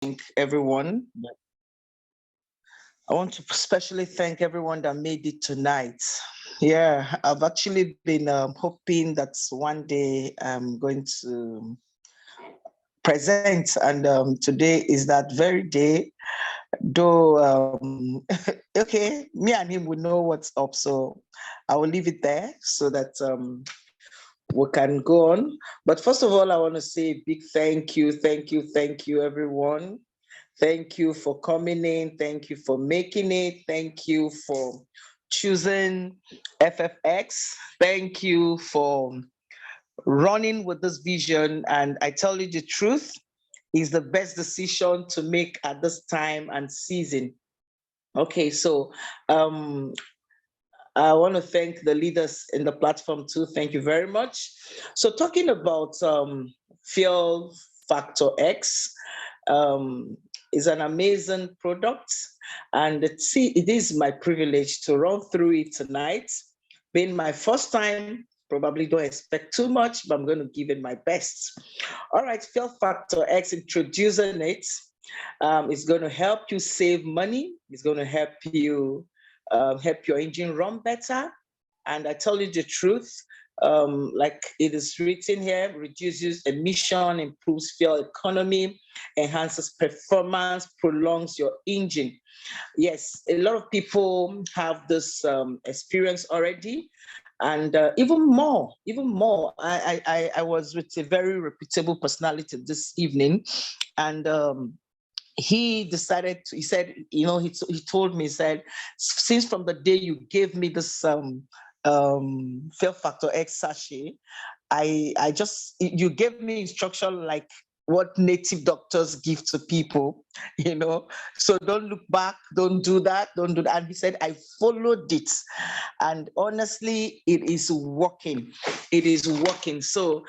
thank everyone. I want to especially thank everyone that made it tonight. Yeah, I've actually been hoping that one day I'm going to present, and today is that very day. Though, okay, me and him will know what's up, so I will leave it there so that we can go on. But first of all, I want to say a big thank you, everyone. Thank you for coming in. Thank you for making it. Thank you for choosing FFX. Thank you for running with this vision. And I tell you the truth, is the best decision to make at this time and season. Okay, so I want to thank the leaders in the platform too. Thank you very much. So talking about Fuel Factor X, is an amazing product, and it is my privilege to run through it tonight. Being my first time, probably don't expect too much, but I'm going to give it my best. All right, Fuel Factor X, introducing it. It's going to help you save money. It's going to help you help your engine run better. And I tell you the truth, like it is written here, reduces emission, improves fuel economy, enhances performance, prolongs your engine. Yes, a lot of people have this experience already. And even more, I was with a very reputable personality this evening, and he said, he told me, he said, since from the day you gave me this Fuel Factor X sachet, you gave me instruction like what native doctors give to people, so don't look back, don't do that. And he said, I followed it, and honestly, it is working. So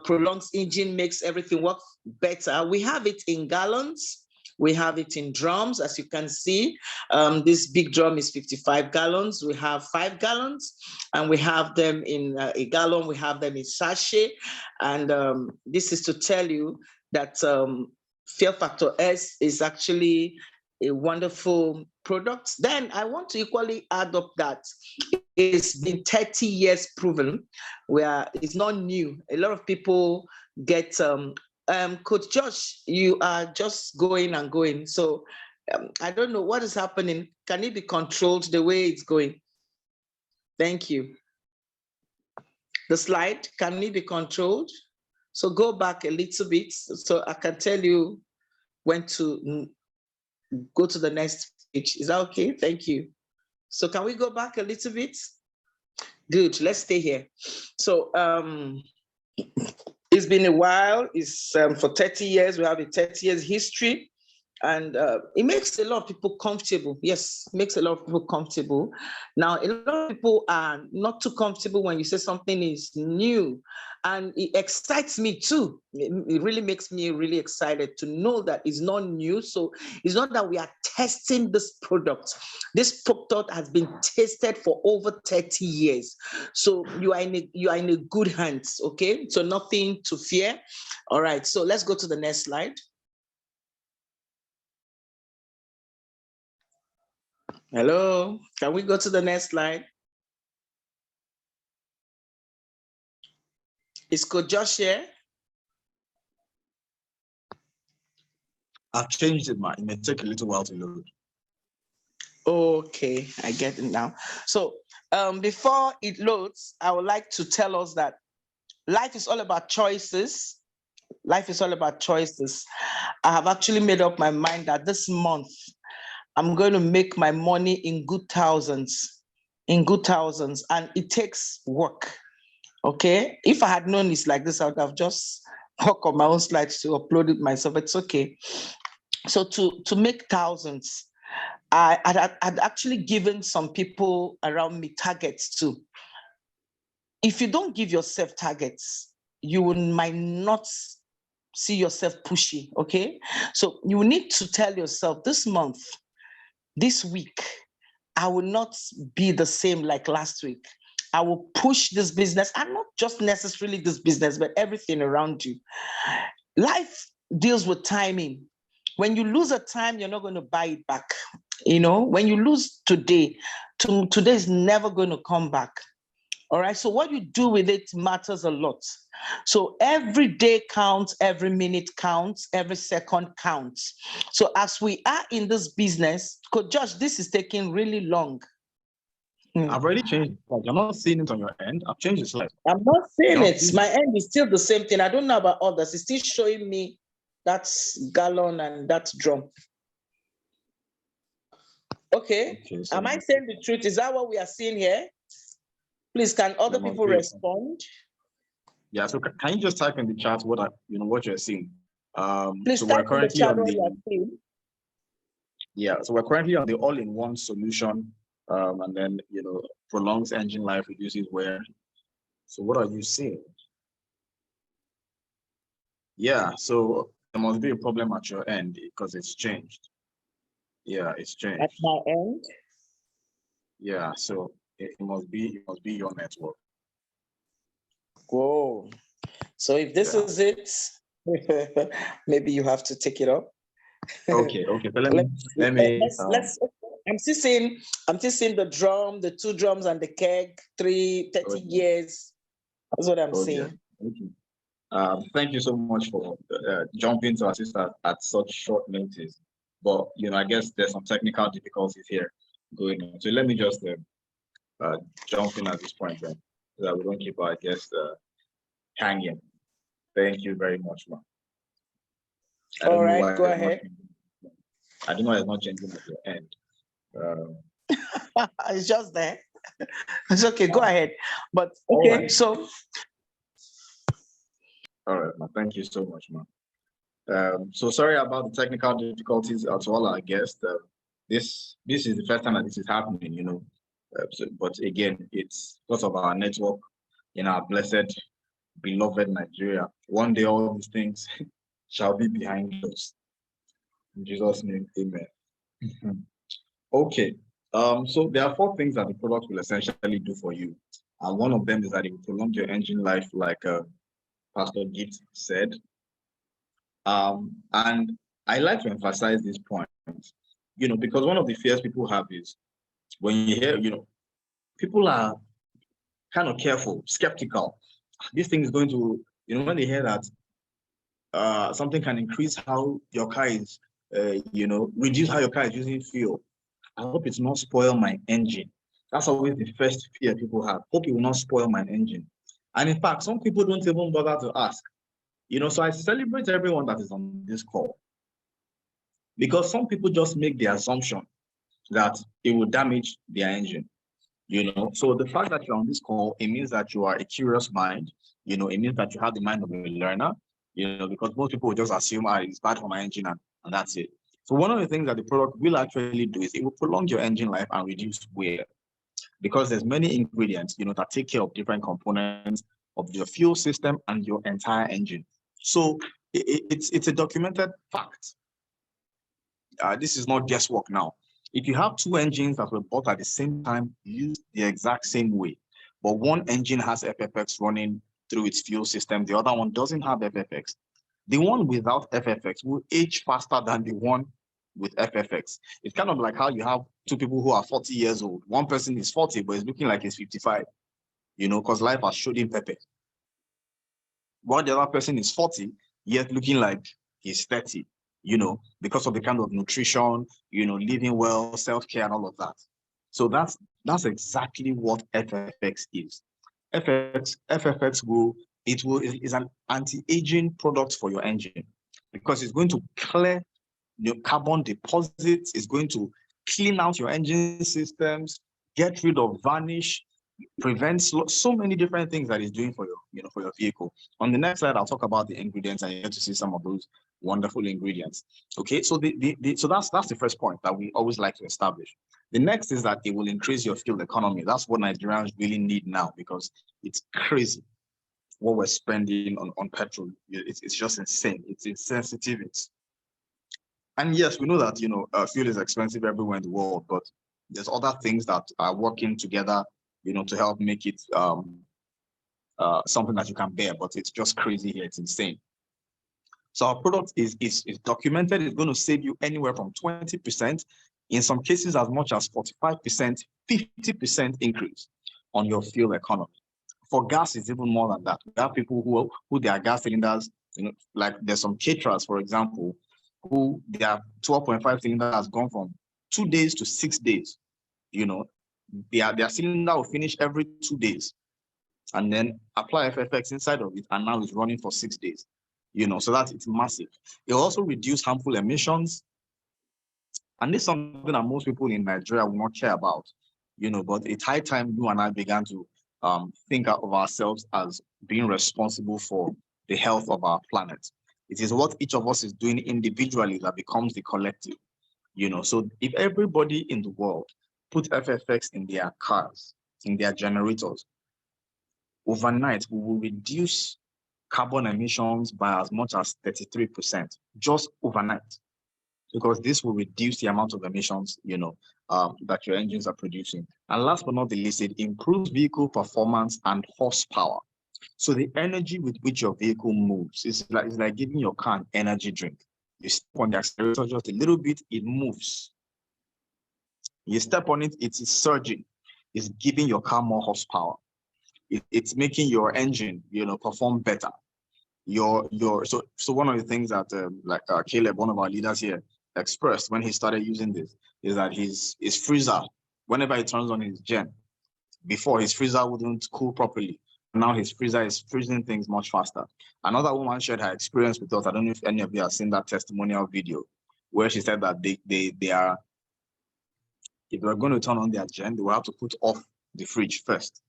prolonged engine makes everything work better. We have it in gallons. We have it in drums, as you can see. This big drum is 55 gallons. We have 5 gallons, and we have them in a gallon. We have them in sachet. And this is to tell you that Fuel Factor S is actually a wonderful product. Then I want to equally add up that it's been 30 years proven, where it's not new. A lot of people get Coach Josh, you are just going and going. So I don't know what is happening. Can it be controlled the way it's going? Thank you. The slide, can it be controlled? So go back a little bit so I can tell you when to go to the next page. Is that okay? Thank you. So can we go back a little bit? Good, let's stay here. So it's been a while. It's for 30 years. We have a 30 years history, and it makes a lot of people comfortable. Yes, it makes a lot of people comfortable. Now, a lot of people are not too comfortable when you say something is new, and it excites me too. It really makes me really excited to know that it's not new. So it's not that we are testing this product. This product has been tested for over 30 years. So you are in a good hands, okay? So nothing to fear. All right, so let's go to the next slide. Hello, can we go to the next slide? Is Coach Josh here? I've changed it, man. It may take a little while to load. Okay, I get it now. So before it loads, I would like to tell us that life is all about choices. Life is all about choices. I have actually made up my mind that this month, I'm going to make my money in good thousands, and it takes work. Okay, if I had known it's like this, I would have just worked on my own slides to upload it myself. It's okay. So to make thousands, I'd actually given some people around me targets too. If you don't give yourself targets, you might not see yourself pushy, okay? So you need to tell yourself this month, this week, I will not be the same like last week. I will push this business, and not just necessarily this business, but everything around you. Life deals with timing. when you lose a time, you're not going to buy it back. When you lose today, today is never going to come back. All right. So what you do with it matters a lot. So every day counts, every minute counts, every second counts. So as we are in this business, Coach Josh, this is taking really long. I've already changed. I'm not seeing it on your end. I've changed the slide. I'm not seeing it. My end is still the same thing. I don't know about others. It's still showing me that's gallon and that's drum. Okay. So am I saying the truth? Is that what we are seeing here? Please, can other people respond? Yeah. So can you just type in the chat what you're seeing? Please so type in the chat what you are seeing. Yeah. So we're currently on the all-in-one solution, and then prolongs engine life, reduces wear. So what are you seeing? Yeah. So there must be a problem at your end because it's changed. Yeah, it's changed. At my end? Yeah, so it must be your network. Whoa. So if this is it, maybe you have to take it up. Okay. So let's I'm still seeing the drum, the 2 drums and the keg, 30 years. That's what I'm seeing. Thank you so much for jumping to assist at such short notice. But I guess there's some technical difficulties here going on. So let me just jump in at this point then, so that we don't keep our guests hanging. Thank you very much, man. All right, go ahead. I don't know why it's not changing at your end. It's just there. It's okay, go ahead. But okay, right. So. All right, man. Thank you so much, man. So sorry about the technical difficulties to all our guests. This is the first time that this is happening, but again, it's because of our network in our blessed, beloved Nigeria. One day, all these things shall be behind us. In Jesus' name, amen. Okay. So there are 4 things that the product will essentially do for you. And one of them is that it will prolong your engine life, like Pastor Gift said. And I like to emphasize this point, because one of the fears people have is when you hear, people are kind of careful, skeptical. This thing is going to, when they hear that something can increase how your car is, reduce how your car is using fuel. I hope it's not spoil my engine. That's always the first fear people have. Hope it will not spoil my engine. And in fact, some people don't even bother to ask. So I celebrate everyone that is on this call, because some people just make the assumption that it will damage their engine. So the fact that you're on this call, it means that you are a curious mind. It means that you have the mind of a learner. Because most people will just assume it's bad for my engine and that's it. So one of the things that the product will actually do is it will prolong your engine life and reduce wear, because there's many ingredients, that take care of different components of your fuel system and your entire engine. So it's a documented fact. This is not guesswork now. If you have 2 engines that were bought at the same time, used the exact same way, but one engine has FFX running through its fuel system, the other one doesn't have FFX, the one without FFX will age faster than the one with FFX. It's kind of like how you have 2 people who are 40 years old. One person is 40, but it's looking like he's 55, because life has showed him pepper. While the other person is 40, yet looking like he's 30, because of the kind of nutrition, living well, self-care and all of that. So that's exactly what FFX is. FFX is an anti-aging product for your engine, because it's going to clear your carbon deposits, it's going to clean out your engine systems, get rid of varnish, prevents so many different things that it's doing for your vehicle. On the next slide, I'll talk about the ingredients and you get to see some of those wonderful ingredients. Okay, so so that's the first point that we always like to establish. The next is that it will increase your fuel economy. That's what Nigerians really need now, because it's crazy what we're spending on petrol. It's just insane. It's insensitive. And yes, we know that fuel is expensive everywhere in the world, but there's other things that are working together, to help make it something that you can bear. But it's just crazy here. It's insane. So our product is documented. It's going to save you anywhere from 20%, in some cases as much as 45%, 50% increase on your fuel economy. For gas, it's even more than that. We have people who their gas cylinders, like there's some caterers, for example, who their 12.5 cylinder has gone from 2 days to 6 days. Their cylinder will finish every 2 days, and then apply FFX inside of it, and now it's running for 6 days. So that it's massive. It will also reduce harmful emissions, and this is something that most people in Nigeria will not care about. But it's high time you and I began to think of ourselves as being responsible for the health of our planet. It is what each of us is doing individually that becomes the collective. So if everybody in the world put FFX in their cars, in their generators, overnight we will reduce carbon emissions by as much as 33%, just overnight, because this will reduce the amount of emissions, that your engines are producing. And last but not the least, it improves vehicle performance and horsepower. So the energy with which your vehicle moves is like giving your car an energy drink. You step on the accelerator just a little bit, it moves. You step on it, it's surging. It's giving your car more horsepower. It's making your engine, perform better. So one of the things that Caleb, one of our leaders here, expressed when he started using this is that his freezer, whenever he turns on his gen, before his freezer wouldn't cool properly. Now his freezer is freezing things much faster. Another woman shared her experience with us. I don't know if any of you have seen that testimonial video where she said that they are, if they're going to turn on their gen, they will have to put off the fridge first.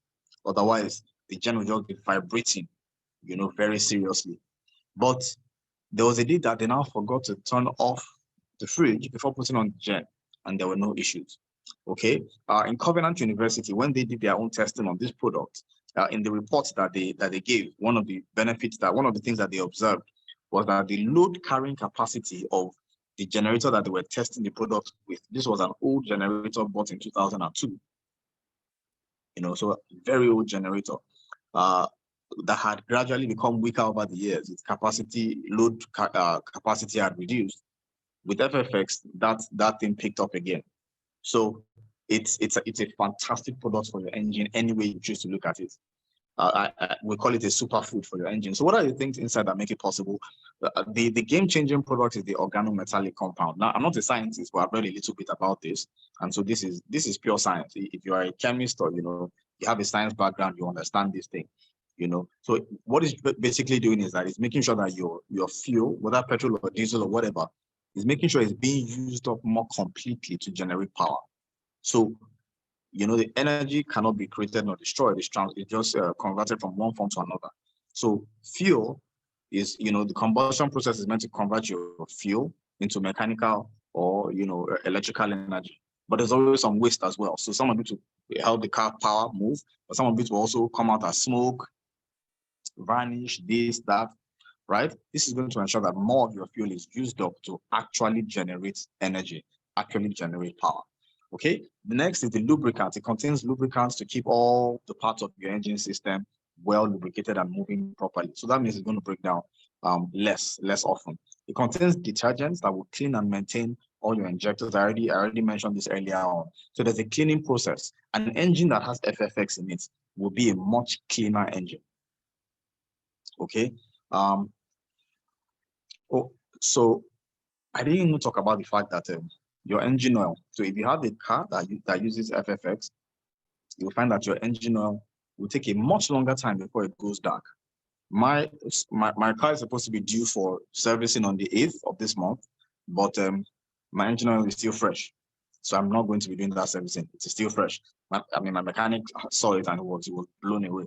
Otherwise, the gen will just be vibrating, very seriously. But there was a day that they now forgot to turn off the fridge before putting on the gen, and there were no issues. Okay. In Covenant University, when they did their own testing on this product, in the reports that they gave, one of the things that they observed was that the load carrying capacity of the generator that they were testing the product with, this was an old generator bought in 2002. So very old generator that had gradually become weaker over the years. Its load capacity had reduced. With FFX, that thing picked up again. So it's a fantastic product for your engine any way you choose to look at it. We call it a superfood for your engine. So what are the things inside that make it possible? The game-changing product is the organometallic compound. Now, I'm not a scientist, but I've read a little bit about this, and so this is pure science. If you are a chemist or you have a science background, you understand this thing. So what it's basically doing is that it's making sure that your fuel, whether petrol or diesel or whatever, is making sure it's being used up more completely to generate power. So the energy cannot be created nor destroyed. It's just converted from one form to another. So fuel is, the combustion process is meant to convert your fuel into mechanical or, electrical energy. But there's always some waste as well. So some of it will help the car power move, but some of it will also come out as smoke, varnish, this, that, right? This is going to ensure that more of your fuel is used up to actually generate energy, actually generate power. Okay, the next is the lubricant. It contains lubricants to keep all the parts of your engine system well lubricated and moving properly. So that means it's going to break down less often. It contains detergents that will clean and maintain all your injectors. I already mentioned this earlier on. So there's a cleaning process. An engine that has FFX in it will be a much cleaner engine. Okay. So I didn't even talk about the fact that your engine oil. So if you have a car that uses FFX, you'll find that your engine oil will take a much longer time before it goes dark. My car is supposed to be due for servicing on the 8th of this month, but my engine oil is still fresh. So I'm not going to be doing that servicing. It's still fresh. My mechanic saw it and it was blown away,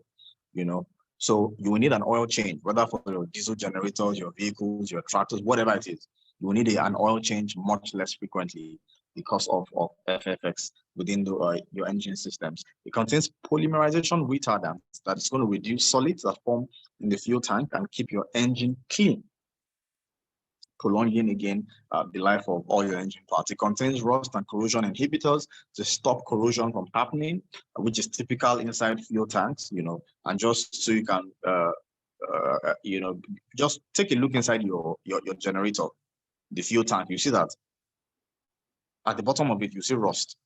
So you will need an oil change, whether for your diesel generators, your vehicles, your tractors, whatever it is. You will need an oil change much less frequently because of FFX within your engine systems. It contains polymerization retardants that is going to reduce solids that form in the fuel tank and keep your engine clean, prolonging again the life of all your engine parts. It contains rust and corrosion inhibitors to stop corrosion from happening, which is typical inside fuel tanks, and just so you can just take a look inside your generator, the fuel tank. You see that at the bottom of it, you see rust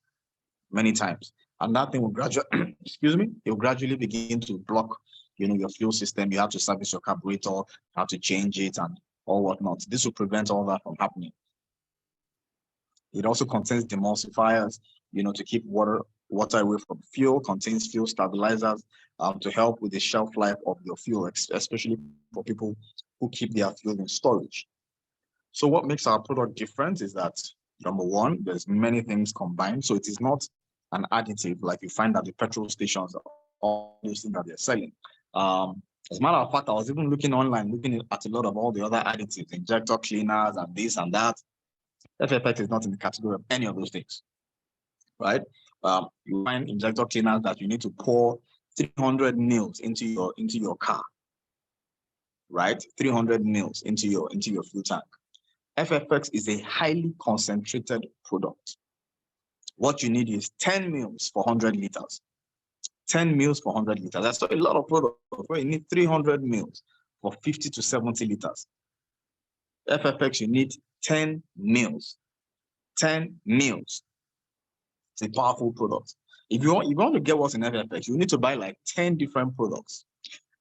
many times, and that thing will gradually, excuse me, it will gradually begin to block, your fuel system. You have to service your carburetor, you have to change it, and all whatnot. This will prevent all that from happening. It also contains demulsifiers, to keep water away from fuel. Contains fuel stabilizers to help with the shelf life of your fuel, especially for people who keep their fuel in storage. So what makes our product different is that, number one, there's many things combined. So it is not an additive like you find at the petrol stations, all those things that they're selling. As a matter of fact, I was even looking online, looking at a lot of all the other additives, injector cleaners and this and that. FFX is not in the category of any of those things, right? You find injector cleaners that you need to pour 300 mils into your car, right? 300 mils into your fuel tank. FFX is a highly concentrated product. What you need is 10 mils for 100 liters. 10 mils for 100 liters. That's a lot of product where you need 300 mils for 50 to 70 liters. FFX, you need 10 mils. 10 mils. It's a powerful product. If you want to get what's in FFX, you need to buy like 10 different products.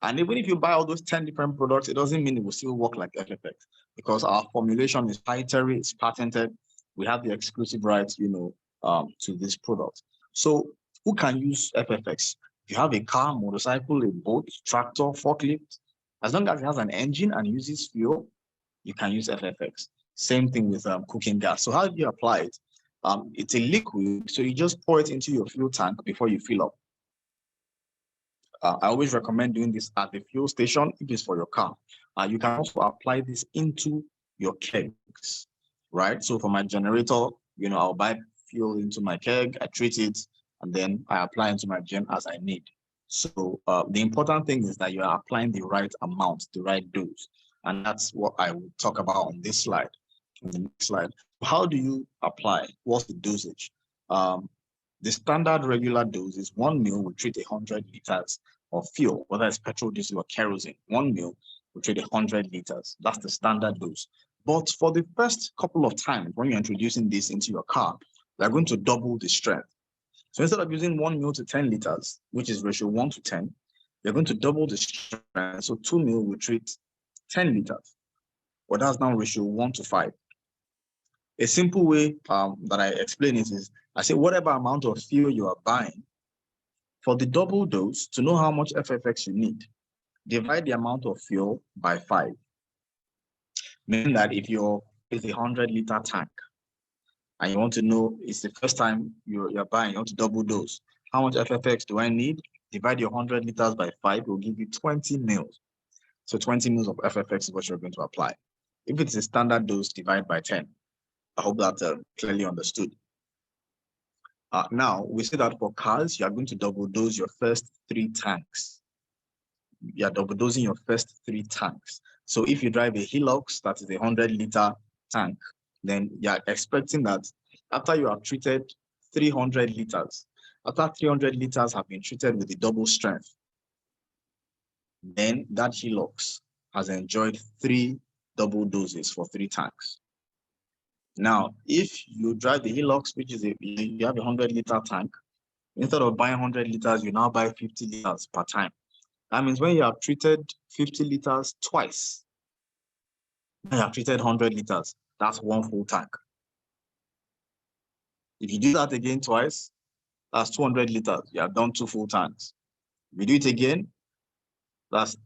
And even if you buy all those 10 different products, it doesn't mean it will still work like FFX, because our formulation is proprietary, it's patented. We have the exclusive rights, to this product. So who can use FFX? If you have a car, motorcycle, a boat, tractor, forklift, as long as it has an engine and uses fuel, you can use FFX. Same thing with cooking gas. So how do you apply it? It's a liquid, so you just pour it into your fuel tank before you fill up. I always recommend doing this at the fuel station if it's for your car. You can also apply this into your kegs, right? So for my generator, I'll buy fuel into my keg, I treat it, and then I apply into my gen as I need. So the important thing is that you are applying the right amount, the right dose. And that's what I will talk about on this slide. On the next slide. How do you apply? What's the dosage? The standard regular dose is 1 mil will treat 100 liters of fuel, whether it's petrol, diesel, or kerosene. 1 mil will treat 100 liters. That's the standard dose. But for the first couple of times when you're introducing this into your car, they're going to double the strength. So instead of using 1 mil to 10 liters, which is ratio 1 to 10, you're going to double the strength. So 2 mil will treat 10 liters. Well, that's now ratio 1 to 5. A simple way that I explain it is, I say whatever amount of fuel you are buying, for the double dose, to know how much FFX you need, divide the amount of fuel by 5. Meaning that if you're with a 100-liter tank and you want to know, it's the first time you're buying, you want to double dose, how much FFX do I need? Divide your 100 liters by 5, it will give you 20 mils. So 20 mils of FFX is what you're going to apply. If it's a standard dose, divide by 10. I hope that's clearly understood. Now, we see that for cars, you are going to double dose your first 3 tanks. You are double dosing your first 3 tanks. So if you drive a Hilux, that is a 100-liter tank, then you are expecting that after you have treated 300 liters, after 300 liters have been treated with the double strength, then that Hilux has enjoyed 3 double doses for 3 tanks. Now, if you drive the Hilux, which is you have a 100-liter tank, instead of buying 100 liters, you now buy 50 liters per time. That means when you have treated 50 liters twice, when you have treated 100 liters, that's 1 full tank. If you do that again twice, that's 200 liters. You have done 2 full tanks. If you do it again, that's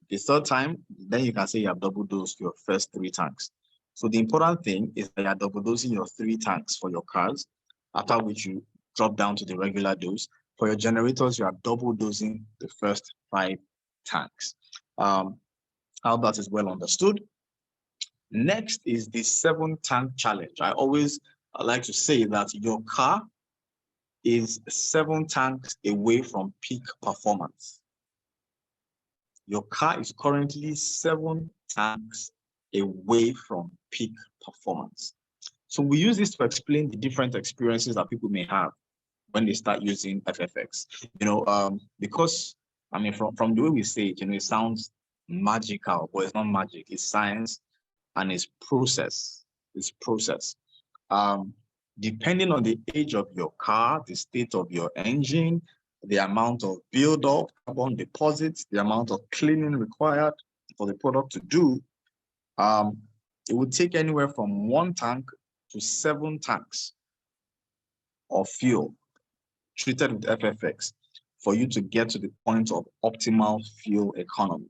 the 3rd time, then you can say you have double dosed your first 3 tanks. So the important thing is that you are double dosing your 3 tanks for your cars, after which you drop down to the regular dose. For your generators, you are double dosing the first 5 tanks. How that is well understood. Next is the 7-tank challenge. I always like to say that your car is 7 tanks away from peak performance. Your car is currently 7 tanks away from peak performance. So we use this to explain the different experiences that people may have when they start using FFX. Because I mean, from the way we say it, it sounds magical, but it's not magic. It's science and it's process. It's process. Um, Depending on the age of your car, the state of your engine, the amount of build-up, carbon deposits, the amount of cleaning required for the product to do, it would take anywhere from 1 tank to 7 tanks of fuel treated with FFX for you to get to the point of optimal fuel economy.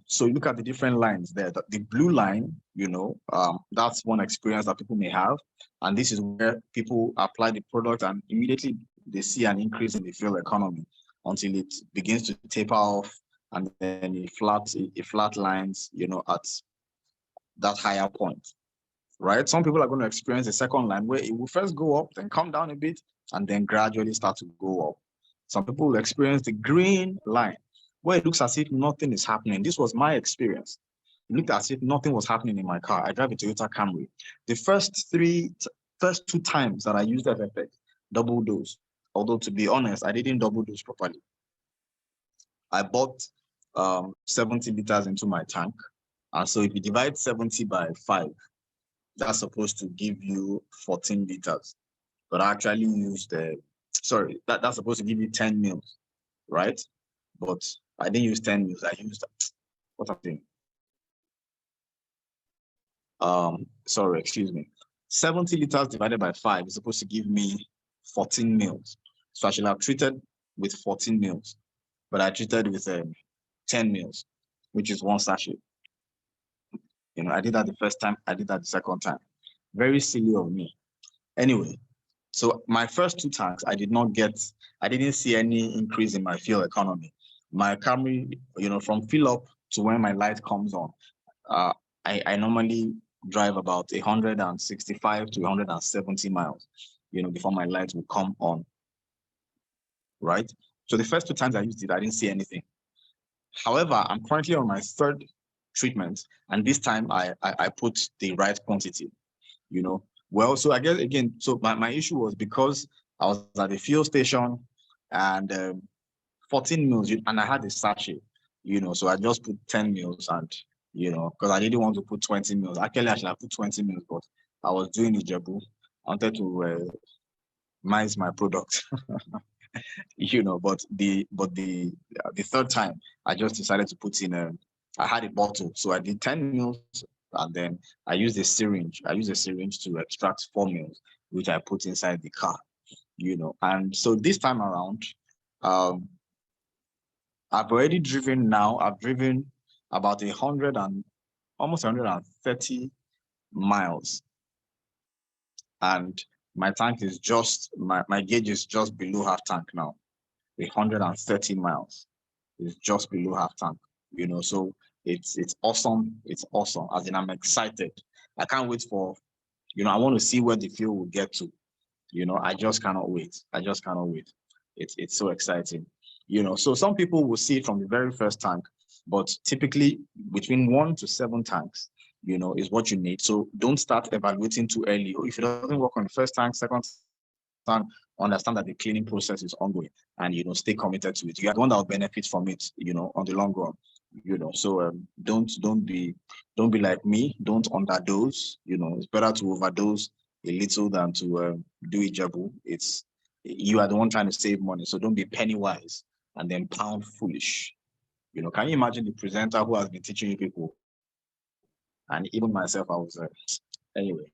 So you look at the different lines there. The blue line, that's one experience that people may have. And this is where people apply the product and immediately they see an increase in the fuel economy until it begins to taper off and then it flat lines, at that higher point, right? Some people are going to experience the second line where it will first go up, then come down a bit, and then gradually start to go up. Some people will experience the green line where it looks as if nothing is happening. This was my experience. It looked as if nothing was happening in my car. I drive a Toyota Camry. The first 2 times that I used FFX, double dose. Although to be honest, I didn't double dose properly. I bought 70 liters into my tank. And so if you divide 70 by 5, that's supposed to give you 14 liters. But I actually used that's supposed to give you 10 mils, right? But I didn't use 10 mils. I used what I'm saying. Sorry, excuse me. 70 liters divided by 5 is supposed to give me 14 mils. So I should have treated with 14 mils, but I treated with 10 mils, which is 1 sachet. I did that the first time. I did that the second time. Very silly of me. Anyway, so my first 2 tanks, I didn't see any increase in my fuel economy. My Camry, from fill up to when my light comes on, I normally drive about 165 to 170 miles, before my light will come on, right? So the first 2 times I used it, I didn't see anything. However, I'm currently on my 3rd treatment, and this time I put the right quantity, Well, so I guess, again, so my issue was because I was at the fuel station and 14 mils, and I had a sachet, so I just put 10 mils and, because I didn't want to put 20 mils. Actually, I should have put 20 mils, but I was doing Ijebu. I wanted to mince my product, but the 3rd time, I just decided to put in I had a bottle, so I did 10 mils, and then I used a syringe. I used a syringe to extract 4 mils, which I put inside the car, And so this time around, I've already driven now. I've driven about almost 130 miles, and my tank is my gauge is just below half tank now. 130 miles is just below half tank. So it's awesome. It's awesome. As in, I'm excited. I can't wait for, I want to see where the fuel will get to. I just cannot wait. It's so exciting. So some people will see it from the very first tank, but typically between 1 to 7 tanks, is what you need. So don't start evaluating too early. If it doesn't work on the first tank, second tank, understand that the cleaning process is ongoing and, stay committed to it. You are the one that will benefit from it, on the long run. So don't be like me. Don't underdose. It's better to overdose a little than to do Ijebu. You are the one trying to save money, so don't be penny wise and then pound foolish. Can you imagine the presenter who has been teaching you people? And even myself, I was anyway.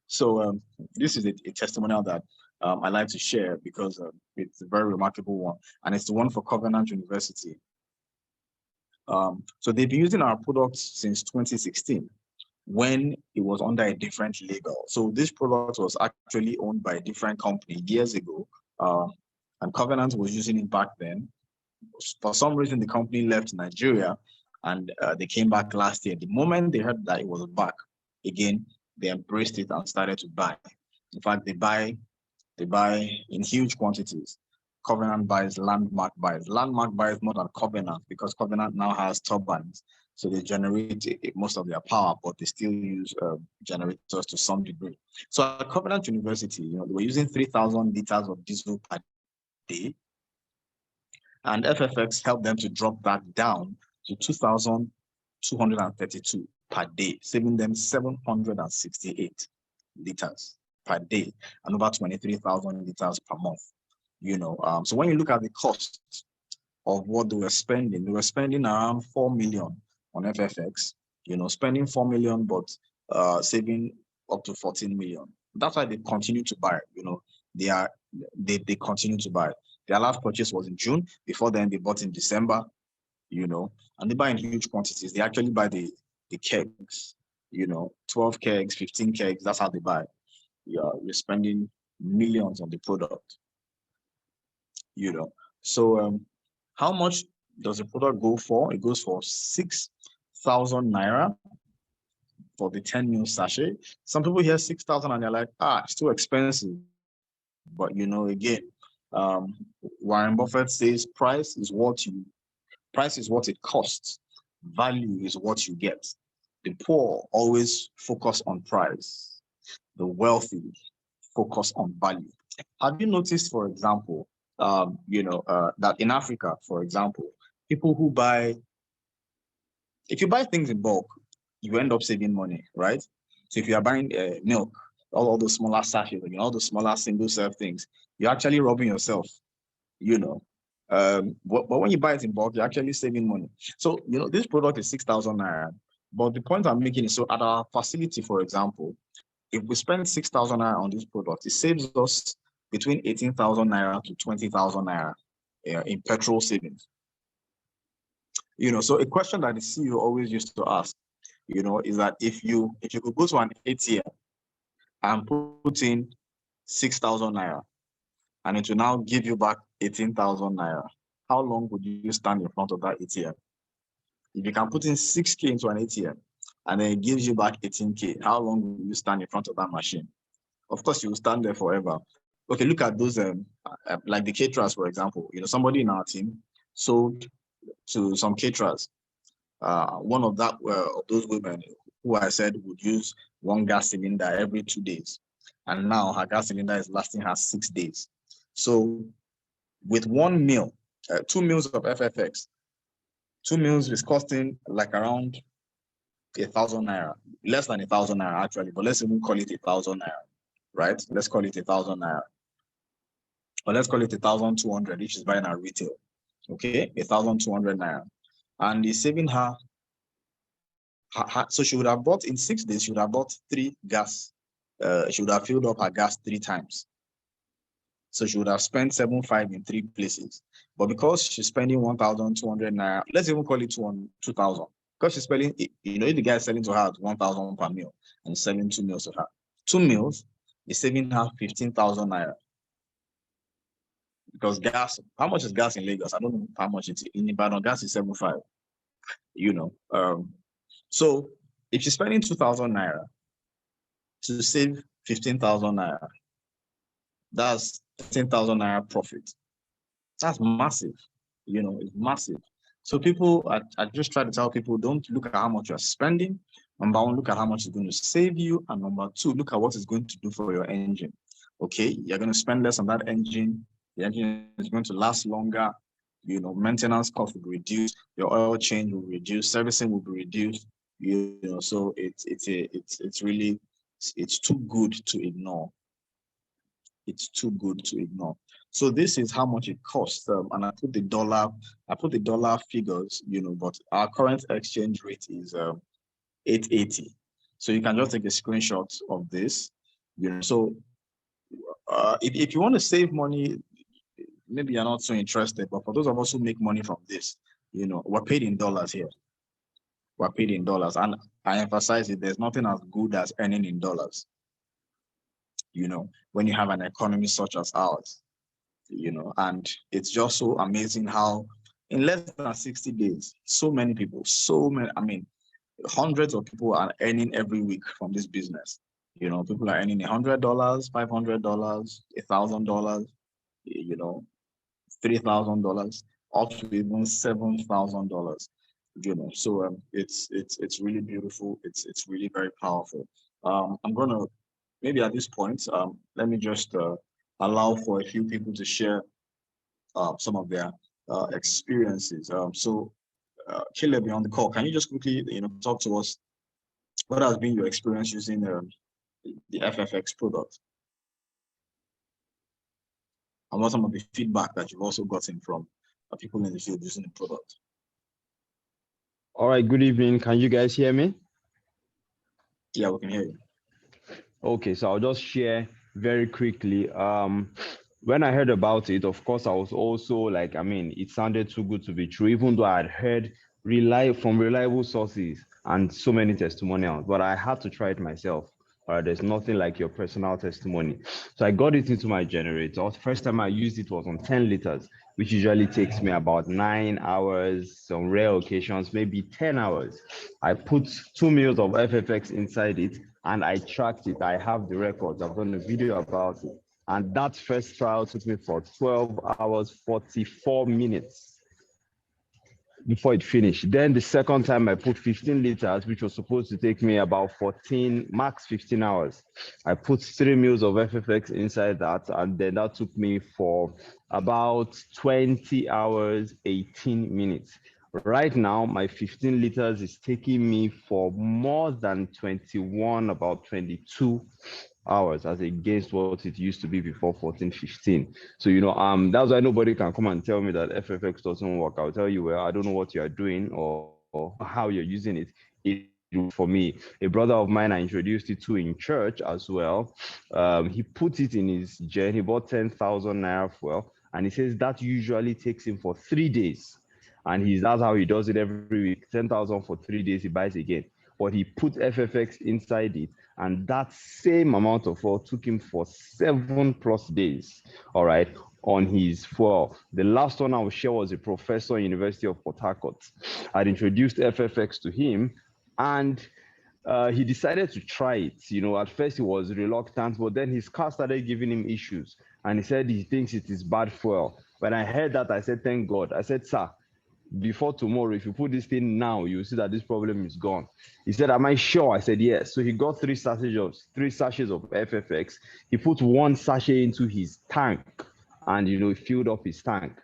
So this is a testimonial that I like to share because it's a very remarkable one, and it's the one for Covenant University. So they've been using our products since 2016 when it was under a different label. So this product was actually owned by a different company years ago, and Covenant was using it back then. For some reason, the company left Nigeria and they came back last year. The moment they heard that it was back again, they embraced it and started to buy. In fact, they buy in huge quantities. Covenant buys, Landmark buys. Landmark buys more than Covenant because Covenant now has turbines. So they generate most of their power, but they still use generators to some degree. So at Covenant University, they were using 3,000 liters of diesel per day. And FFX helped them to drop that down to 2,232 per day, saving them 768 liters per day and over 23,000 liters per month. So when you look at the cost of what they were spending around 4 million on FFX, spending 4 million, but saving up to 14 million. That's why they continue to buy. They continue to buy. Their last purchase was in June. Before then, they bought in December, and they buy in huge quantities. They actually buy the kegs, 12 kegs, 15 kegs. That's how they buy. You're spending millions on the product, So how much does the product go for? It goes for 6,000 naira for the 10 ml sachet. Some people hear 6,000 and they're like, it's too expensive. But again, Warren Buffett says price is what it costs. Value is what you get. The poor always focus on price. The wealthy focus on value. Have you noticed, for example, that in Africa, for example, people who if you buy things in bulk, you end up saving money, right? So if you are buying milk, all those smaller sachets, all the smaller single serve things, you're actually robbing yourself, But when you buy it in bulk, you're actually saving money. So, this product is 6,000 naira. But the point I'm making is, so at our facility, for example, if we spend 6,000 naira on this product, it saves us between 18,000 naira to 20,000 naira in petrol savings. So a question that the CEO always used to ask, is that if you could go to an ATM and put in 6,000 naira and it will now give you back 18,000 naira, how long would you stand in front of that ATM? If you can put in 6K into an ATM and then it gives you back 18K, how long will you stand in front of that machine? Of course, you will stand there forever. Okay, look at those, like the caterers, for example. Somebody in our team sold to some caterers. One of those women who I said would use one gas cylinder every 2 days. And now her gas cylinder is lasting her 6 days. So with 1 meal, 2 meals of FFX, 2 meals is costing like around 1,000 naira, less than 1,000 naira actually, but let's even call it 1,000 naira, right? Let's call it 1,000 naira. Or let's call it 1,200, which is buying at retail. Okay, 1,200 naira. And it's saving her, so she would have bought in 6 days, she would have bought 3 gas. She would have filled up her gas 3 times. So she would have spent 7,500 in 3 places. But because she's spending 1,200 naira, let's even call it 2,000. Because she's spending, if the guy is selling to her at 1,000 per meal and selling 2 meals to her, 2 meals is saving her 15,000 naira. Because gas, how much is gas in Lagos? I don't know how much it is. In Ibadan, gas is 7,500. So if she's spending 2,000 naira to save 15,000 naira, that's 10,000 naira profit. That's massive. It's massive. So people, I just try to tell people, don't look at how much you're spending. Number one, look at how much it's going to save you. And number two, look at what it's going to do for your engine. Okay, you're going to spend less on that engine. The engine is going to last longer. Maintenance cost will be reduced. Your oil change will reduce. Servicing will be reduced. So it's really too good to ignore. It's too good to ignore. So this is how much it costs, and I put the dollar figures, but our current exchange rate is 880. So you can just take a screenshot of this, So if you want to save money, maybe you're not so interested, but for those of us who make money from this, we're paid in dollars here. We're paid in dollars, and I emphasize it. There's nothing as good as earning in dollars. When you have an economy such as ours, and it's just so amazing how in less than 60 days, so many people, hundreds of people are earning every week from this business. People are earning $100, $500, $1,000, $3,000, up to even $7,000. So it's really beautiful. It's really very powerful. I'm gonna maybe at this point, let me just allow for a few people to share some of their experiences. Caleb, you're on the call. Can you just quickly, talk to us? What has been your experience using the FFX product? And what some of the feedback that you've also gotten from people in the field using the product? All right, good evening. Can you guys hear me? Yeah, we can hear you. Okay, so I'll just share very quickly. When I heard about it, of course, I was also like, it sounded too good to be true, even though I had heard from reliable sources and so many testimonials, but I had to try it myself. All right, there's nothing like your personal testimony. So I got it into my generator. The first time I used it was on 10 liters, which usually takes me about 9 hours, some rare occasions, maybe 10 hours. I put 2 mils of FFX inside it and I tracked it. I have the records. I've done a video about it. And that first trial took me for 12 hours, 44 minutes before it finished. Then the second time I put 15 liters, which was supposed to take me about 14, max 15 hours. I put 3 mils of FFX inside that, and then that took me for about 20 hours, 18 minutes. Right now, my 15 liters is taking me for more than 21, about 22 hours as against what it used to be before 14, 15. So, that's why nobody can come and tell me that FFX doesn't work. I'll tell you, well, I don't know what you're doing or how you're using it. For me, a brother of mine I introduced it to in church as well. He put it in his gen. He bought 10,000 naira fuel, and he says that usually takes him for 3 days. And that's how he does it every week. 10,000 for 3 days, he buys again. But he put FFX inside it, and that same amount of fuel took him for 7+ days. All right, on his fuel. The last one I will share was a professor in University of Port Harcourt. I'd introduced FFX to him, and he decided to try it. At first he was reluctant, but then his car started giving him issues, and he said he thinks it is bad fuel. When I heard that, I said, thank God. I said, sir, before tomorrow, if you put this thing now, you'll see that this problem is gone. He said, am I sure? I said, yes. So he got 3 sachets of FFX. He put 1 sachet into his tank, and he filled up his tank.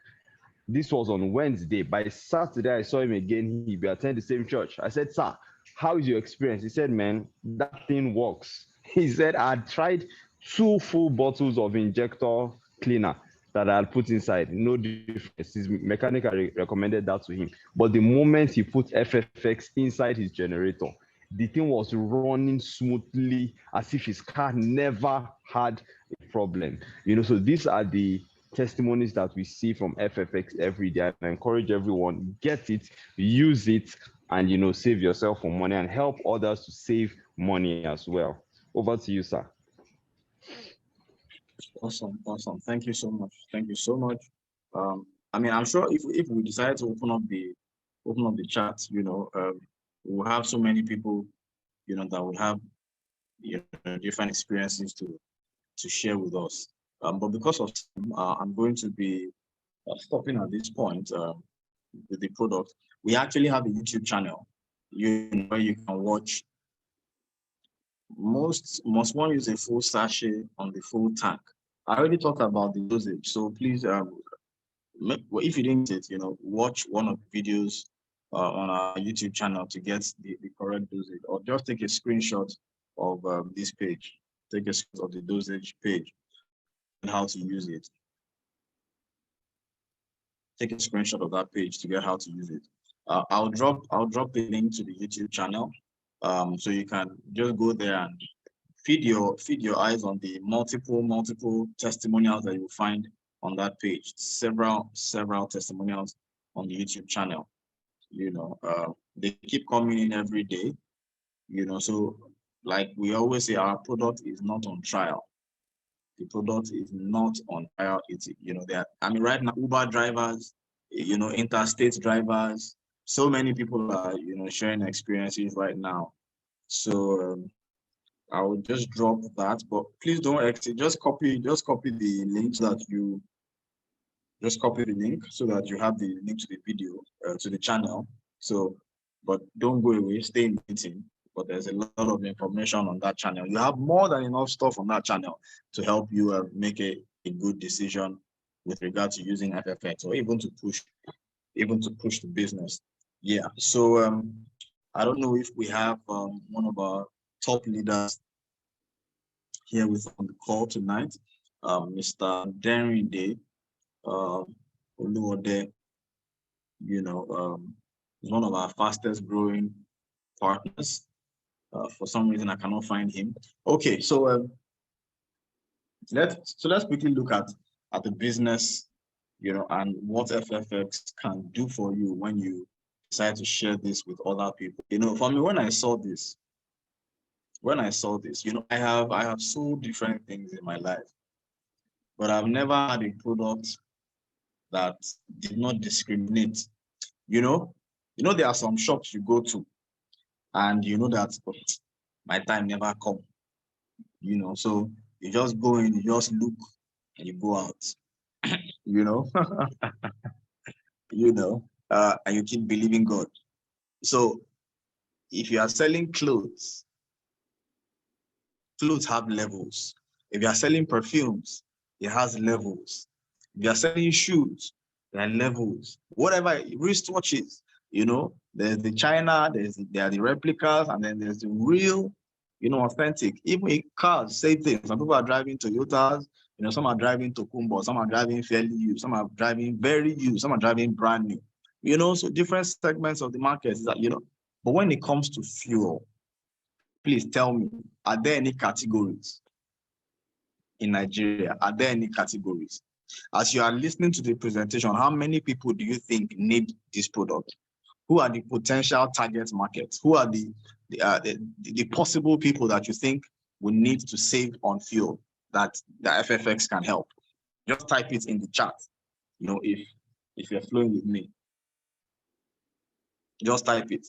This was on Wednesday. By Saturday, I saw him again. He attended the same church. I said, sir, how is your experience? He said, man, that thing works. He said, I tried 2 full bottles of injector cleaner that I had put inside. No difference. His mechanic recommended that to him. But the moment he put FFX inside his generator, the thing was running smoothly as if his car never had a problem. So these are the testimonies that we see from FFX every day. I encourage everyone, get it, use it, and save yourself some money and help others to save money as well. Over to you, sir. Awesome. Thank you so much. I'm sure if we decide to open up the chat, we'll have so many people, that would have different experiences to share with us. But because of I'm going to be stopping at this point with the product. We actually have a YouTube channel where you can watch. Must one use a full sachet on the full tank? I already talked about the dosage, so please, if you didn't get it, watch one of the videos on our YouTube channel to get the correct dosage, or just take a screenshot of this page. Take a screenshot of the dosage page and how to use it. Take a screenshot of that page to get how to use it. I'll drop the link to the YouTube channel, so you can just go there and feed your eyes on the multiple testimonials that you'll find on that page. Several testimonials on the YouTube channel. They keep coming in every day. So like we always say, our product is not on trial. The product is not on trial. It's right now Uber drivers, interstate drivers, so many people are sharing experiences right now. So I will just drop that, but please don't exit. Just copy the link so that you have the link to the video, to the channel. So, but don't go away, stay in the meeting. But there's a lot of information on that channel. You have more than enough stuff on that channel to help you make a good decision with regard to using FFX, or even to push the business. Yeah. So I don't know if we have one of our top leaders here with on the call tonight, Mr. Derrinde Oluwode. Is one of our fastest growing partners. For some reason, I cannot find him. Okay, so let's quickly look at the business, and what FFX can do for you when you decide to share this with other people. For me, when I saw this, I have sold different things in my life, but I've never had a product that did not discriminate. There are some shops you go to, and you know that my time never come. So you just go in, you just look, and you go out. And you keep believing God. So if you are selling clothes have levels. If you are selling perfumes, it has levels. If you are selling shoes, there are levels. Whatever, wristwatches, there's the China, there are the replicas, and then there's the real, authentic. Even cars, same thing. Some people are driving Toyotas, some are driving Tokumbo, some are driving fairly used, some are driving very used, some are driving brand new. So different segments of the market is that, but when it comes to fuel, please tell me, are there any categories in Nigeria? Are there any categories? As you are listening to the presentation, how many people do you think need this product? Who are the potential target markets? Who are the possible people that you think will need to save on fuel that the FFX can help? Just type it in the chat, if you're flowing with me. Just type it.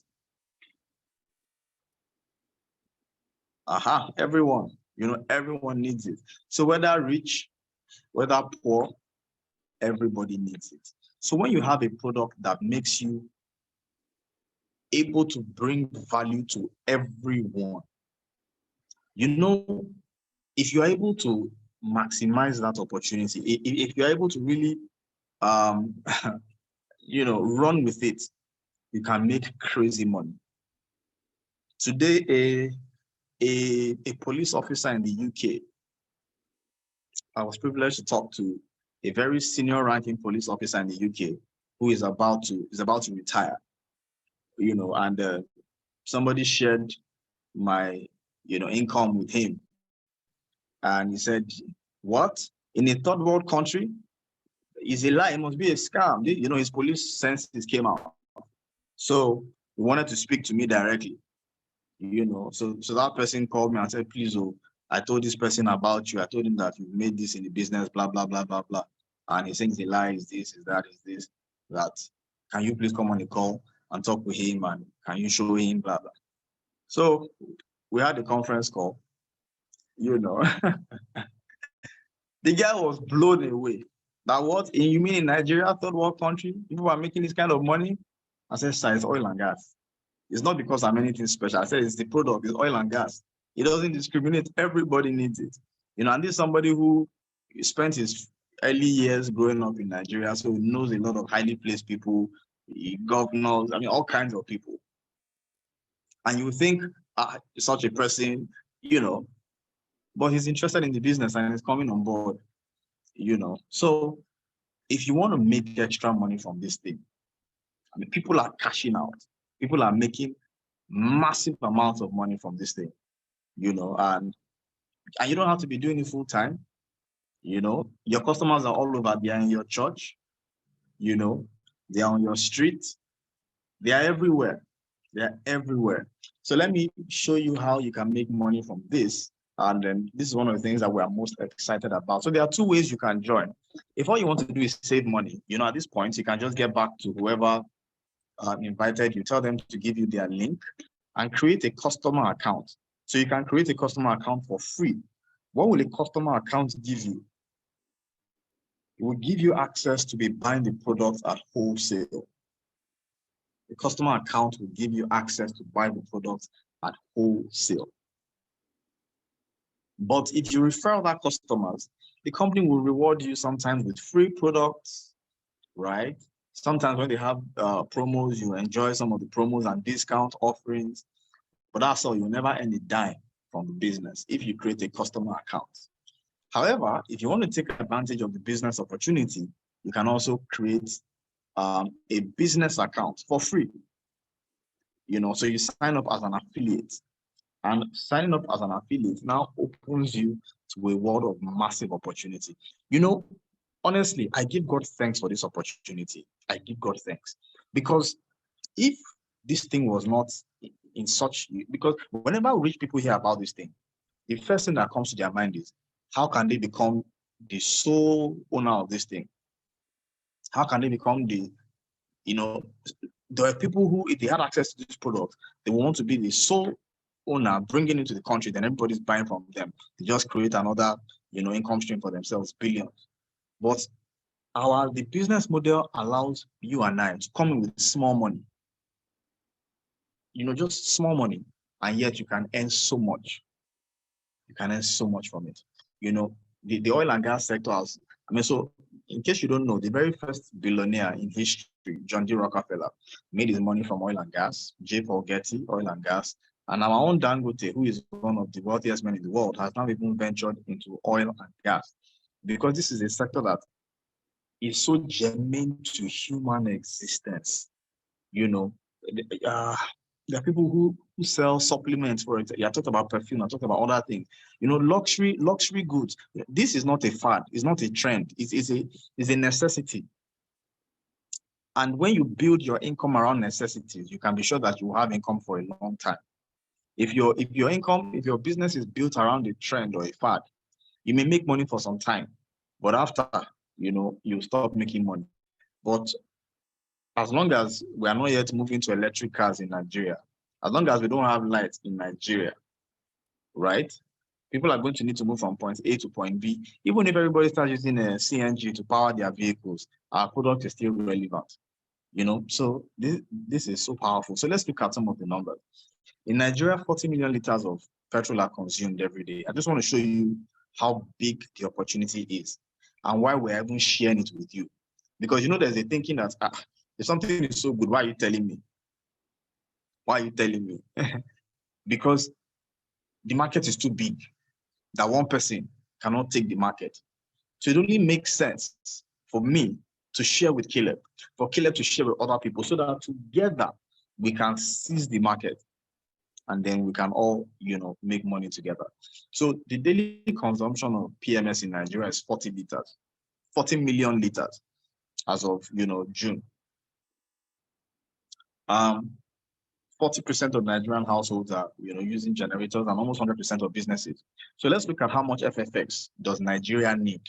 Everyone, everyone needs it. So whether rich, whether poor, everybody needs it. So when you have a product that makes you able to bring value to everyone, if you're able to maximize that opportunity, if you're able to really, run with it, you can make crazy money. Today, a police officer in the UK, I was privileged to talk to a very senior ranking police officer in the UK who is about to retire, and somebody shared my, income with him. And he said, what? In a third world country? It's a lie, it must be a scam. His police senses came out. So he wanted to speak to me directly. So that person called me and said, please, I told this person about you. I told him that you made this in the business, blah, blah, blah, blah, blah. And he thinks the lie is this, is that, is this, that. Can you please come on the call and talk with him, and can you show him, blah, blah. So we had a conference call, The guy was blown away. That what? You mean in Nigeria, third world country, people are making this kind of money? I said, sir, it's oil and gas. It's not because I'm anything special. I said, it's the product, it's oil and gas. It doesn't discriminate. Everybody needs it. And this is somebody who spent his early years growing up in Nigeria, so he knows a lot of highly placed people, governors, all kinds of people. And you think, such a person, but he's interested in the business and he's coming on board, So if you want to make extra money from this thing, people are cashing out. People are making massive amounts of money from this thing, and you don't have to be doing it full time. Your customers are all over. They are in your church, they are on your street. They are everywhere. They are everywhere. So let me show you how you can make money from this. And then this is one of the things that we are most excited about. So there are two ways you can join. If all you want to do is save money, at this point, you can just get back to whoever invited you, tell them to give you their link and create a customer account. So you can create a customer account for free. What will a customer account give you? It will give you access to be buying the products at wholesale. The customer account will give you access to buy the products at wholesale. But if you refer other customers, the company will reward you sometimes with free products, right? Sometimes when they have promos, you enjoy some of the promos and discount offerings. But that's all. You'll never earn a dime from the business if you create a customer account. However, if you want to take advantage of the business opportunity, you can also create a business account for free. So you sign up as an affiliate, and signing up as an affiliate now opens you to a world of massive opportunity. Honestly, I give God thanks for this opportunity. I give God thanks, because if this thing was not in such, because whenever rich people hear about this thing, the first thing that comes to their mind is, how can they become the sole owner of this thing? How can they become there are people who, if they had access to this product, they want to be the sole owner, bringing it into the country, then everybody's buying from them. They just create another, income stream for themselves, billions. But the business model allows you and I to come in with small money, just small money, and yet you can earn so much. You can earn so much from it. The oil and gas sector so in case you don't know, the very first billionaire in history, John D. Rockefeller, made his money from oil and gas. J. Paul Getty, oil and gas. And our own Dangote, who is one of the wealthiest men in the world, has now even ventured into oil and gas, because this is a sector that is so germane to human existence. There are people who sell supplements, for example. I talked about perfume, I talked about other things. Luxury goods. This is not a fad, it's not a trend, it's a necessity. And when you build your income around necessities, you can be sure that you will have income for a long time. If your business is built around a trend or a fad, you may make money for some time, but after, you stop making money. But as long as we are not yet moving to electric cars in Nigeria, as long as we don't have lights in Nigeria, right? People are going to need to move from point A to point B. Even if everybody starts using a CNG to power their vehicles, our product is still relevant. So this is so powerful. So let's look at some of the numbers. In Nigeria, 40 million liters of petrol are consumed every day. I just want to show you how big the opportunity is and why we're even sharing it with you. Because there's a thinking that if something is so good, why are you telling me? Why are you telling me? Because the market is too big that one person cannot take the market. So it only makes sense for me to share with Caleb, for Caleb to share with other people, so that together we can seize the market, and then we can all, make money together. So the daily consumption of PMS in Nigeria is 40 million liters as of, June. 40% of Nigerian households are, using generators, and almost 100% of businesses. So let's look at how much FFX does Nigeria need.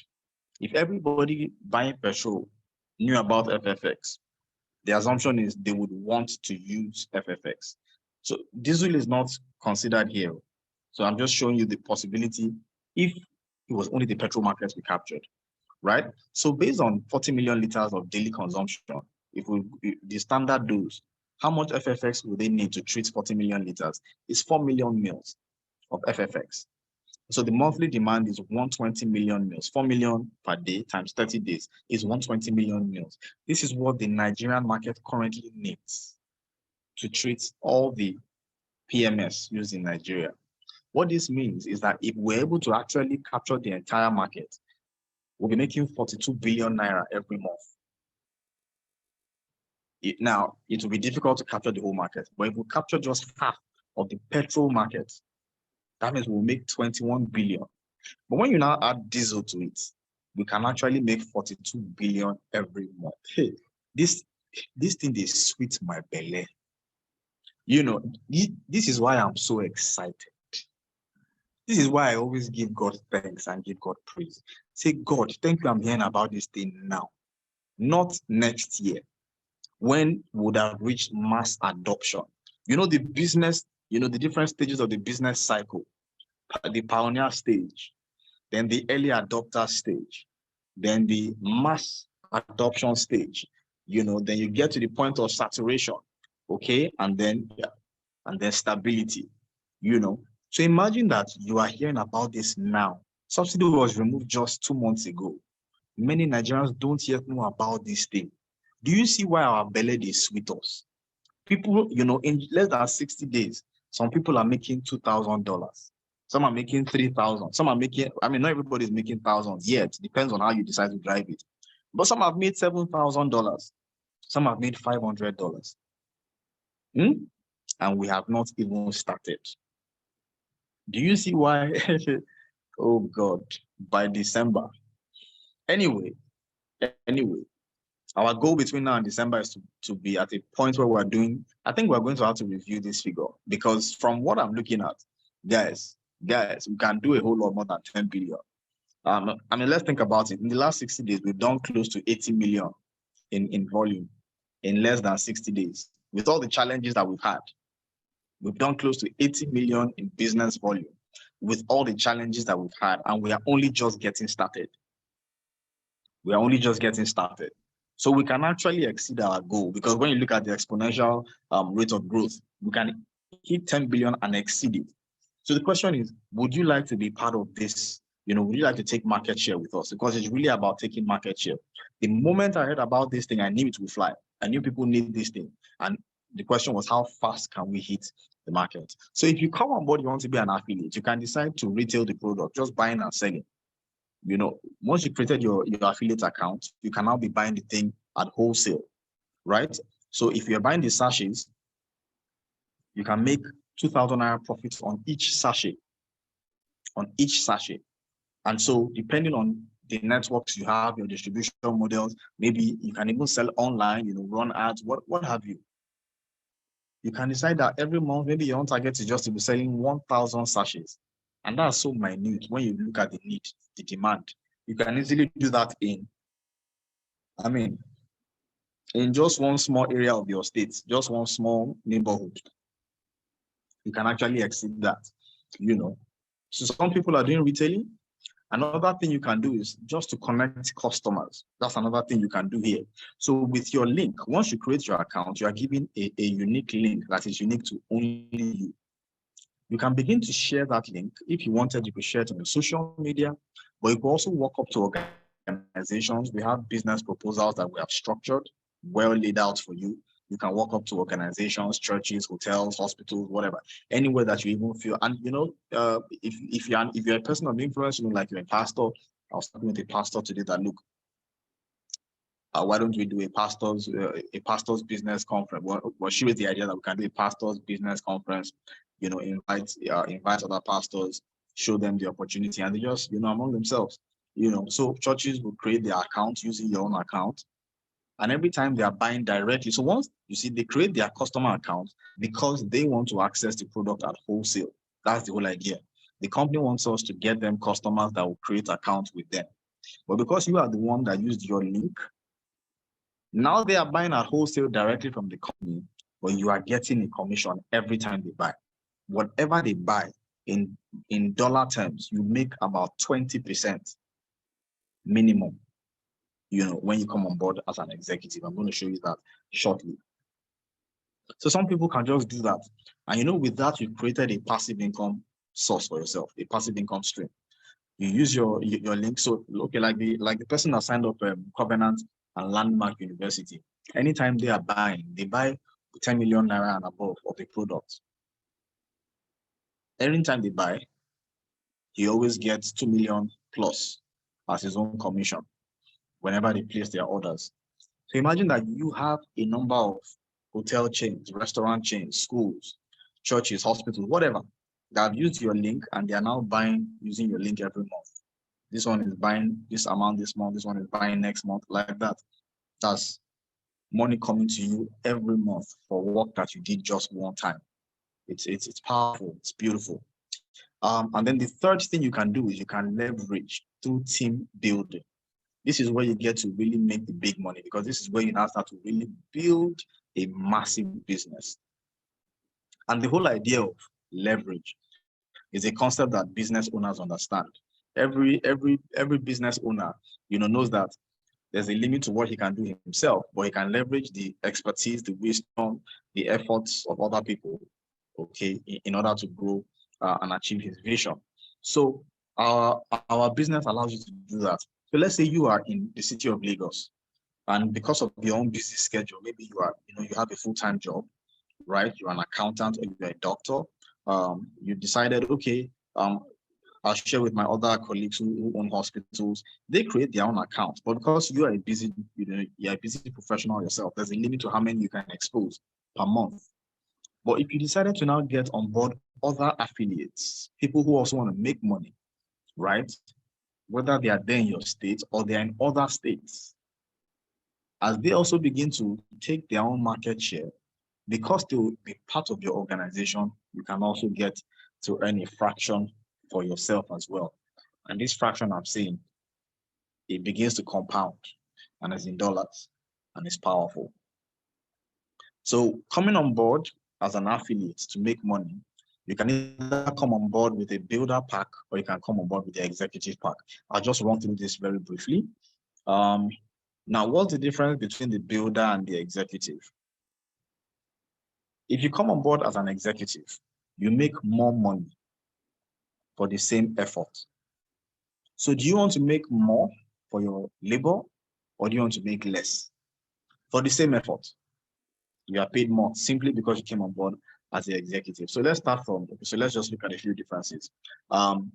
If everybody buying petrol knew about FFX, the assumption is they would want to use FFX. So diesel is not considered here. So I'm just showing you the possibility if it was only the petrol market we captured, right? So based on 40 million liters of daily consumption, if the standard dose, how much FFX will they need to treat 40 million liters? It's 4 million mils of FFX. So the monthly demand is 120 million mils. 4 million per day times 30 days is 120 million mils. This is what the Nigerian market currently needs to treat all the PMS used in Nigeria. What this means is that if we're able to actually capture the entire market, we'll be making 42 billion naira every month. Now, it will be difficult to capture the whole market, but if we capture just half of the petrol market, that means we'll make 21 billion. But when you now add diesel to it, we can actually make 42 billion every month. Hey, this thing is sweet my belly. This is why I'm so excited. This is why I always give God thanks and give God praise. Say, God, thank you, I'm hearing about this thing now, not next year, when we would have reached mass adoption. The business, the different stages of the business cycle, the pioneer stage, then the early adopter stage, then the mass adoption stage, then you get to the point of saturation, okay, and then stability, So imagine that you are hearing about this now. Subsidy was removed just 2 months ago. Many Nigerians don't yet know about this thing. Do you see why our belly is sweet us? People, in less than 60 days, some people are making $2,000. Some are making 3,000. Some are making, not everybody is making thousands yet. Depends on how you decide to drive it. But some have made $7,000. Some have made $500. And we have not even started. Do you see why? Oh God, by December. Anyway, our goal between now and December is to be at a point where we're doing, I think we're going to have to review this figure, because from what I'm looking at, guys, we can do a whole lot more than 10 billion. Let's think about it. In the last 60 days, we've done close to 80 million in volume in less than 60 days. With all the challenges that we've had, we've done close to 80 million in business volume with all the challenges that we've had, and we are only just getting started. We are only just getting started. So we can actually exceed our goal, because when you look at the exponential rate of growth, we can hit 10 billion and exceed it. So the question is, would you like to be part of this? Would you like to take market share with us? Because it's really about taking market share. The moment I heard about this thing, I knew it would fly. I knew people need this thing. And the question was, how fast can we hit the market? So if you come on board, you want to be an affiliate, you can decide to retail the product, just buying and selling. Once you created your affiliate account, you can now be buying the thing at wholesale, right? So if you're buying the sachets, you can make 2,000 naira profits on each sachet. And so depending on the networks you have, your distribution models, maybe you can even sell online, run ads, what have you. You can decide that every month, maybe your own target is just to be selling 1,000 sachets. And that's so minute when you look at the need, the demand. You can easily do that in just one small area of your state, just one small neighborhood. You can actually exceed that, So some people are doing retailing. Another thing you can do is just to connect customers. That's another thing you can do here. So with your link, once you create your account, you are given a unique link that is unique to only you. You can begin to share that link. If you wanted, you could share it on your social media, but you can also walk up to organizations. We have business proposals that we have structured, well laid out for you. You can walk up to organizations, churches, hotels, hospitals, whatever, anywhere that you even feel. And if you're a person of influence, like you're a pastor. I was talking with a pastor today that, look, why don't we do a pastor's business conference? Well, she was the idea that we can do a pastor's business conference. Invite other pastors, show them the opportunity, and they just among themselves. So churches will create their account using your own account. And every time they are buying directly, so once they create their customer account because they want to access the product at wholesale. That's the whole idea. The company wants us to get them customers that will create accounts with them. But because you are the one that used your link, now they are buying at wholesale directly from the company, but you are getting a commission every time they buy. Whatever they buy in dollar terms, you make about 20% minimum. When you come on board as an executive. I'm going to show you that shortly. So some people can just do that. And with that, you've created a passive income source for yourself, a passive income stream. You use your link. So okay, like the person that signed up Covenant and Landmark University, anytime they are buying, they buy 10 million naira and above of the product. Anytime they buy, he always gets 2 million plus as his own commission whenever they place their orders. So imagine that you have a number of hotel chains, restaurant chains, schools, churches, hospitals, whatever, that have used your link and they are now buying using your link every month. This one is buying this amount this month, this one is buying next month, like that. That's money coming to you every month for work that you did just one time. It's powerful, it's beautiful. And then the third thing you can do is you can leverage through team building. This is where you get to really make the big money, because this is where you now start to really build a massive business. And the whole idea of leverage is a concept that business owners understand. Every business owner, knows that there's a limit to what he can do himself, but he can leverage the expertise, the wisdom, the efforts of other people, okay, in order to grow and achieve his vision. So our business allows you to do that. So let's say you are in the city of Lagos, and because of your own busy schedule, maybe you have a full-time job, right? You're an accountant or you're a doctor. You decided, okay, I'll share with my other colleagues who own hospitals. They create their own accounts, but because you are you're a busy professional yourself, there's a limit to how many you can expose per month. But if you decided to now get on board other affiliates, people who also want to make money, right? Whether they are there in your state or they're in other states, as they also begin to take their own market share, because they will be part of your organization, you can also get to earn a fraction for yourself as well. And this fraction I'm saying, it begins to compound and it's in dollars and it's powerful. So coming on board as an affiliate to make money, you can either come on board with a builder pack or you can come on board with the executive pack. I'll just run through this very briefly. Now, what's the difference between the builder and the executive? If you come on board as an executive, you make more money for the same effort. So do you want to make more for your labor or do you want to make less? For the same effort, you are paid more simply because you came on board as the executive. So let's start from, so let's just look at a few differences. When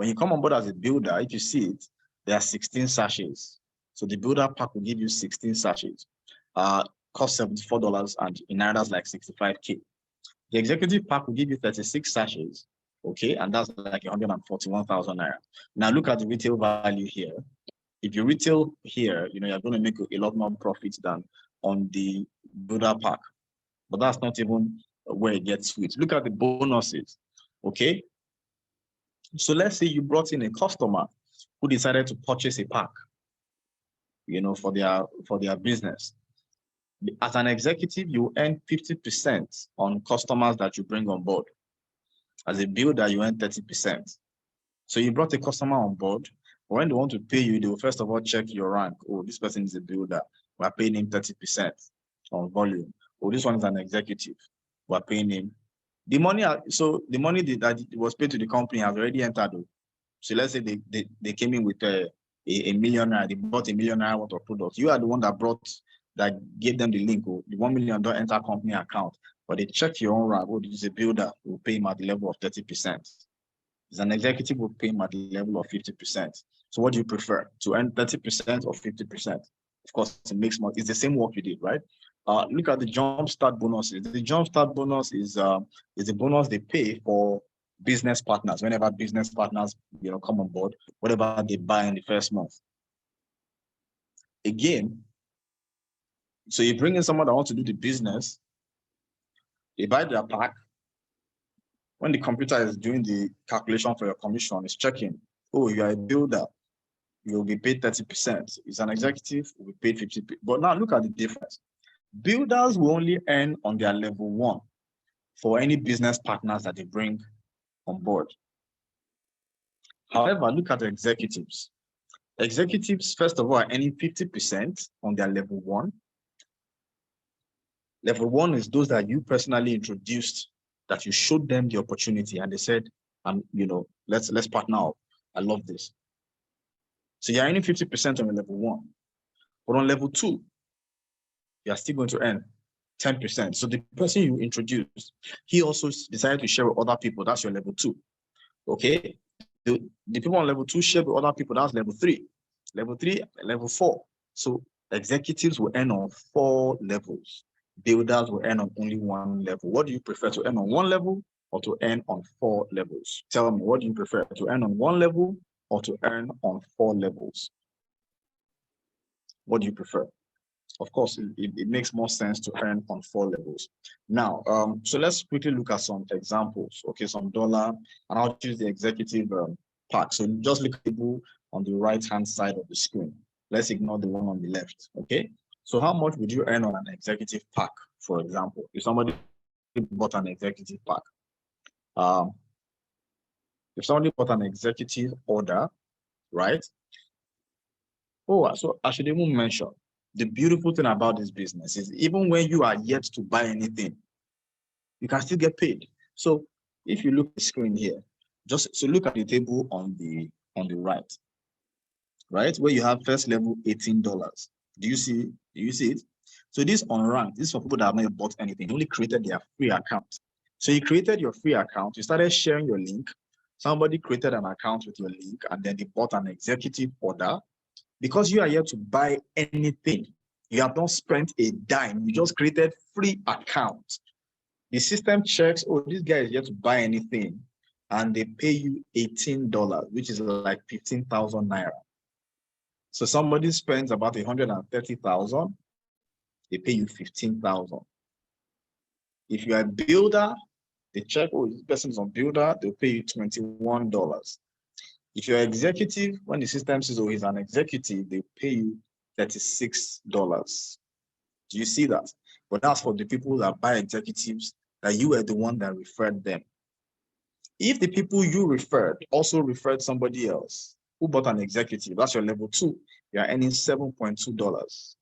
you come on board as a builder, if you see it, there are 16 sachets. So the builder pack will give you 16 sachets. Cost $74 and in Naira's like 65K. The executive pack will give you 36 sachets, okay, and that's like 141,000 Naira. Now look at the retail value here. If you retail here, you're going to make a lot more profits than on the builder pack, but that's not even where it gets sweet. Look at the bonuses, okay? So let's say you brought in a customer who decided to purchase a pack, for their business. As an executive, you earn 50% on customers that you bring on board. As a builder, you earn 30%. So you brought a customer on board. When they want to pay you, they will first of all check your rank. Oh, this person is a builder. We're paying him 30% on volume. Oh, this one is an executive. We're paying him. The money that was paid to the company has already entered. So let's say they came in with a millionaire. They bought a millionaire worth of products. You are the one that gave them the link. Oh, the $1 million enter company account. But they check your own rank. Oh, this is a builder. We'll pay him at the level of 30%. As an executive, will pay him at the level of 50%. So what do you prefer? To earn 30% or 50%? Of course, it makes more. It's the same work you did, right? Look at the jumpstart bonuses. The jumpstart bonus is a bonus they pay for business partners. Whenever business partners come on board, whatever they buy in the first month. Again, so you bring in someone that wants to do the business, they buy their pack. When the computer is doing the calculation for your commission, it's checking, oh, you are a builder, you'll be paid 30%. It's an executive, will be paid 50%. But now look at the difference. Builders will only earn on their level 1 for any business partners that they bring on board. However, look at the executives. Executives, first of all, are earning 50% on their level 1. Level 1 is those that you personally introduced, that you showed them the opportunity and they said, let's partner up. I love this. So you're earning 50% on level 1. But on level 2, you are still going to earn 10%. So the person you introduced, he also decided to share with other people. That's your level 2. Okay. The people on level 2 share with other people. That's level 3. Level 3, level 4. So executives will earn on 4 levels. Builders will earn on only 1 level. What do you prefer, to earn on 1 level or to earn on 4 levels? Tell me, what do you prefer, to earn on 1 level or to earn on 4 levels? What do you prefer? Of course, it makes more sense to earn on 4 levels. Now, so let's quickly look at some examples. Okay, some dollar, and I'll choose the executive pack. So just look at the table on the right-hand side of the screen. Let's ignore the one on the left, okay? So how much would you earn on an executive pack, for example, if somebody bought an executive pack? If somebody bought an executive order, right? Oh, so I should even mention, the beautiful thing about this business is even when you are yet to buy anything, you can still get paid. So if you look at the screen here, just so look at the table on the right, where you have first level $18. Do you see it? So this unranked, this is for people that have not bought anything. They only created their free account. So you created your free account, you started sharing your link. Somebody created an account with your link, and then they bought an executive order. Because you are here to buy anything, you have not spent a dime. You just created free account. The system checks, oh, this guy is here to buy anything, and they pay you $18, which is like 15,000 naira. So somebody spends about 130,000, they pay you 15,000. If you are a builder, they check, oh, this person is on builder, they'll pay you $21. If you're executive, when the system says, oh, he's an executive, they pay you $36. Do you see that? But that's for the people that buy executives, that you were the one that referred them. If the people you referred also referred somebody else who bought an executive, that's your level 2, you are earning $7.2.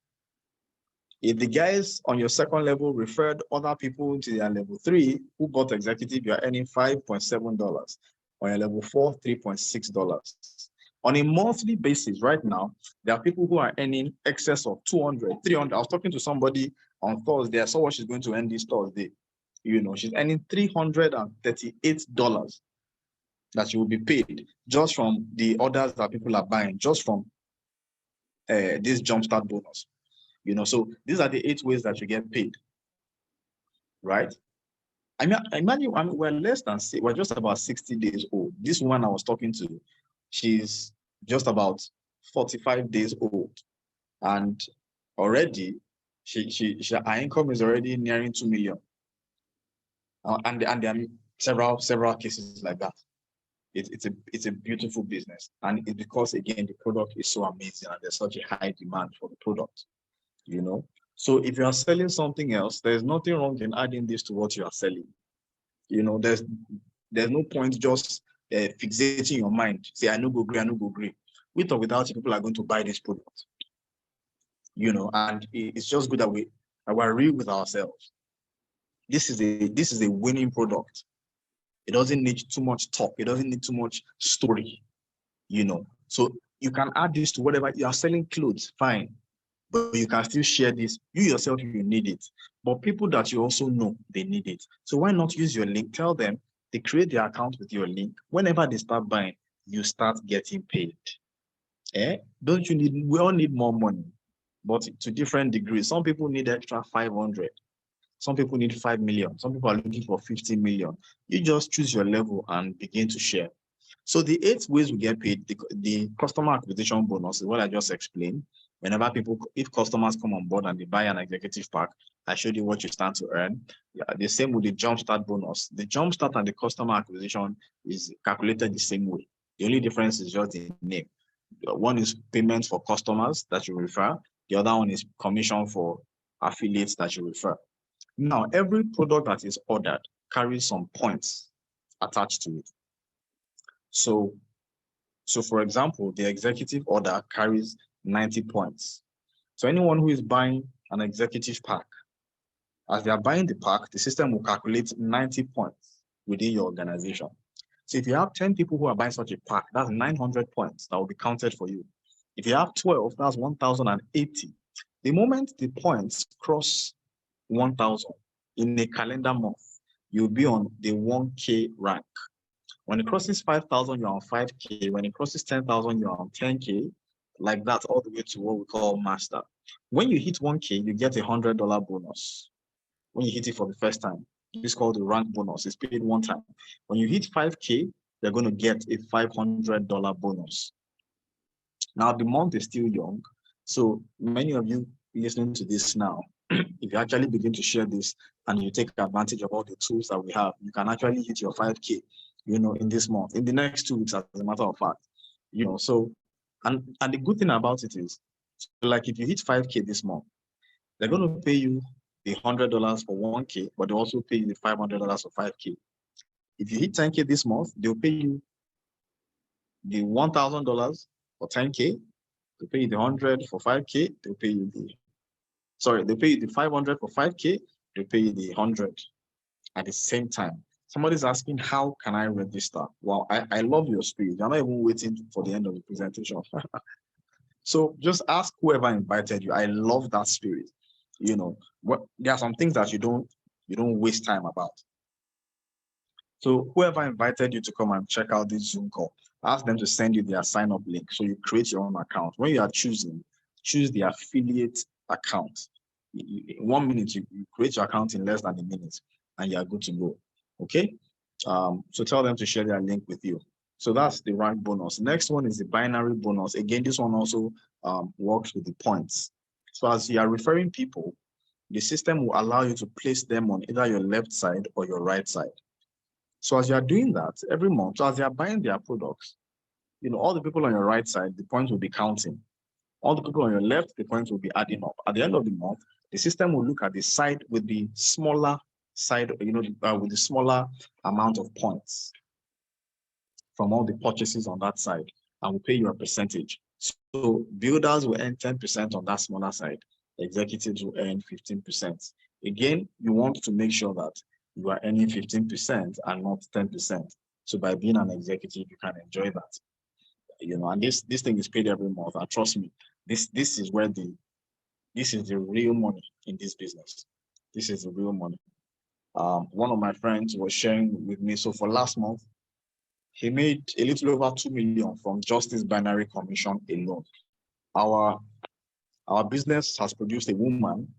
If the guys on your second level referred other people to their level 3 who bought executive, you are earning $5.7. On your level 4, $3.6. On a monthly basis right now, there are people who are earning excess of 200, 300. I was talking to somebody on Thursday. I saw what she's going to earn this Thursday. You know, she's earning $338 that she will be paid just from the orders that people are buying, just from this jumpstart bonus. You know, so these are the 8 ways that you get paid, right? I mean, imagine we're less than, we're just about 60 days old. This woman I was talking to, she's just about 45 days old, and already her income is already nearing 2 million. And there are several cases like that. It's a beautiful business, and it's because, again, the product is so amazing and there's such a high demand for the product. You know, so if you are selling something else, there's nothing wrong in adding this to what you are selling. You know, there's no point just fixating your mind. Say, I no go agree. With or without you, people are going to buy this product. You know, and it's just good that we're real with ourselves. This is a winning product. It doesn't need too much talk. It doesn't need too much story. You know, so you can add this to whatever you are selling. Clothes, fine. But you can still share this. You yourself, you need it. But people that you also know, they need it. So why not use your link? Tell them they create their account with your link. Whenever they start buying, you start getting paid. Don't you need, we all need more money, but to different degrees. Some people need extra 500. Some people need 5 million. Some people are looking for 50 million. You just choose your level and begin to share. So the 8 ways we get paid, the customer acquisition bonus is what I just explained. Whenever if customers come on board and they buy an executive pack, I showed you what you stand to earn. Yeah, the same with the jumpstart bonus. The jumpstart and the customer acquisition is calculated the same way. The only difference is just the name. One is payments for customers that you refer. The other one is commission for affiliates that you refer. Now, every product that is ordered carries some points attached to it. So for example, the executive order carries 90 points. So anyone who is buying an executive pack, as they are buying the pack, the system will calculate 90 points within your organization. So if you have 10 people who are buying such a pack, that's 900 points that will be counted for you. If you have 12, that's 1,080. The moment the points cross 1,000 in a calendar month, you'll be on the 1K rank. When it crosses 5,000, you're on 5K. When it crosses 10,000, you're on 10K. Like that, all the way to what we call master. When you hit 1K, you get a $100 bonus. When you hit it for the first time, it's called the rank bonus. It's paid one time. When you hit 5K, you're going to get a $500 bonus. Now, the month is still young. So many of you listening to this now, if you actually begin to share this and you take advantage of all the tools that we have, you can actually hit your 5K, you know, in this month, in the next 2 weeks, as a matter of fact. You know, so, and the good thing about it is, like if you hit 5K this month, they're going to pay you the $100 for 1K, but they also pay you the $500 for 5K. If you hit 10K this month, they'll pay you the $1,000 for 10K. They'll pay you the 100 for 5K. They'll pay you they'll pay you the 500 for 5K. They'll pay you the 100 at the same time. Somebody's asking, how can I register? Wow, I love your spirit. You're not even waiting for the end of the presentation. So just ask whoever invited you. I love that spirit. You know, there are some things that you don't waste time about. So whoever invited you to come and check out this Zoom call, ask them to send you their sign-up link. So you create your own account. When you are choosing, choose the affiliate account. In 1 minute, you create your account in less than a minute, and you are good to go. Okay. So tell them to share their link with you. So that's the rank bonus. Next one is the binary bonus. Again, this one also works with the points. So as you are referring people, the system will allow you to place them on either your left side or your right side. So as you are doing that every month, so as they are buying their products, you know, all the people on your right side, the points will be counting. All the people on your left, the points will be adding up. At the end of the month, the system will look at the side with the smaller side, you know, with the smaller amount of points from all the purchases on that side, and will pay you a percentage. So builders will earn 10% on that smaller side. Executives will earn 15%. Again, you want to make sure that you are earning 15% and not 10%. So by being an executive, you can enjoy that. You know, and this thing is paid every month. And trust me, this is the real money in this business. This is the real money. One of my friends was sharing with me. So for last month, he made a little over 2 million from just this binary commission alone. Our business has produced a woman,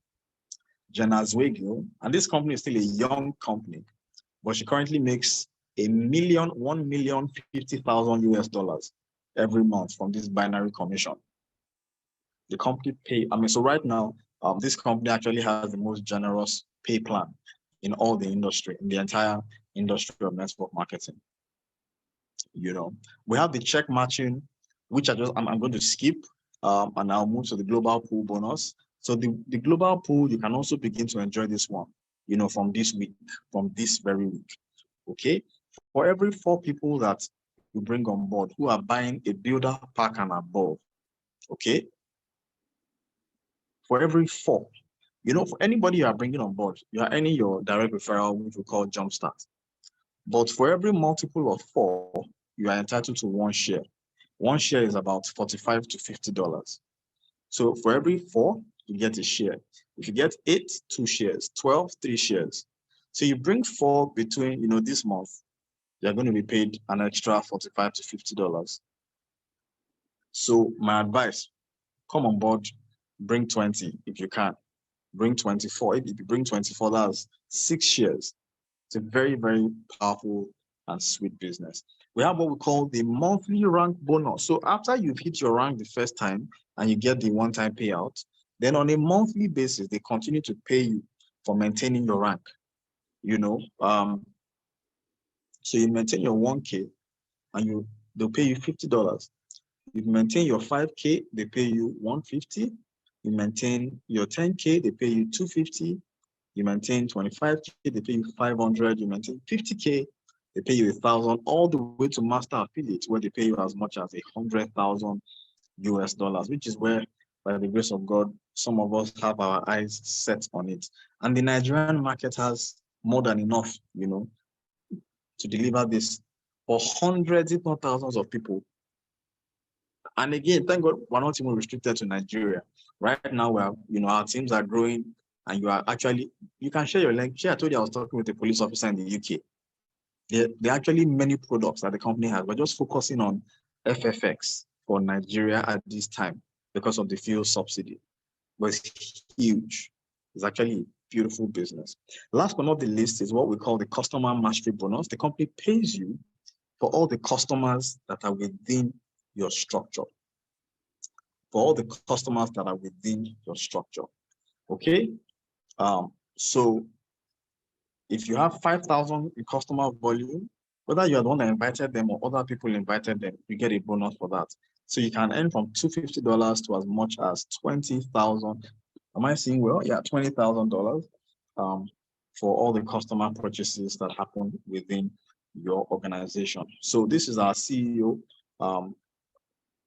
Jenna Zwegel, and this company is still a young company, but she currently makes $1,050,000 US every month from this binary commission. The company so right now, this company actually has the most generous pay plan in all the industry, in the entire industry of network marketing. You know, we have the check matching, which I'm going to skip, and I'll move to the global pool bonus. So the global pool, you can also begin to enjoy this one, you know, from this very week. Okay, for every 4 people that you bring on board who are buying a builder pack and above, okay, for every 4, you know, for anybody you are bringing on board, you are earning your direct referral, which we call jumpstart. But for every multiple of 4, you are entitled to 1 share. 1 share is about $45 to $50. So for every 4, you get a share. If you get 8, 2 shares, 12, 3 shares. So you bring 4 between, you know, this month, you're going to be paid an extra $45 to $50. So my advice, come on board, bring 20 if you can. Bring 24. If you bring 24, that's 6 shares. It's a very, very powerful and sweet business. We have what we call the monthly rank bonus. So after you've hit your rank the first time and you get the one-time payout, then on a monthly basis, they continue to pay you for maintaining your rank. You know, so you maintain your 1K and they'll pay you $50. You maintain your 5K, they pay you $150. You maintain your 10K, they pay you $250. You maintain 25K, they pay you $500. You maintain 50K, they pay you $1,000, all the way to master affiliates, where they pay you as much as $100,000 US, which is where, by the grace of God, some of us have our eyes set on it. And the Nigerian market has more than enough, you know, to deliver this for hundreds, if not thousands of people. And again, thank God we're not even restricted to Nigeria. Right now, our teams are growing, and you can share your link. I told you I was talking with a police officer in the UK. There are actually many products that the company has. We're just focusing on FFX for Nigeria at this time because of the fuel subsidy. But it's huge. It's actually a beautiful business. Last but not the least is what we call the customer mastery bonus. The company pays you for all the customers that are within your structure. For all the customers that are within your structure. Okay? So if you have 5,000 in customer volume, whether you are the one that invited them or other people invited them, you get a bonus for that. So you can earn from $250 to as much as $20,000. Am I saying well? Yeah, $20,000 for all the customer purchases that happen within your organization. So this is our CEO,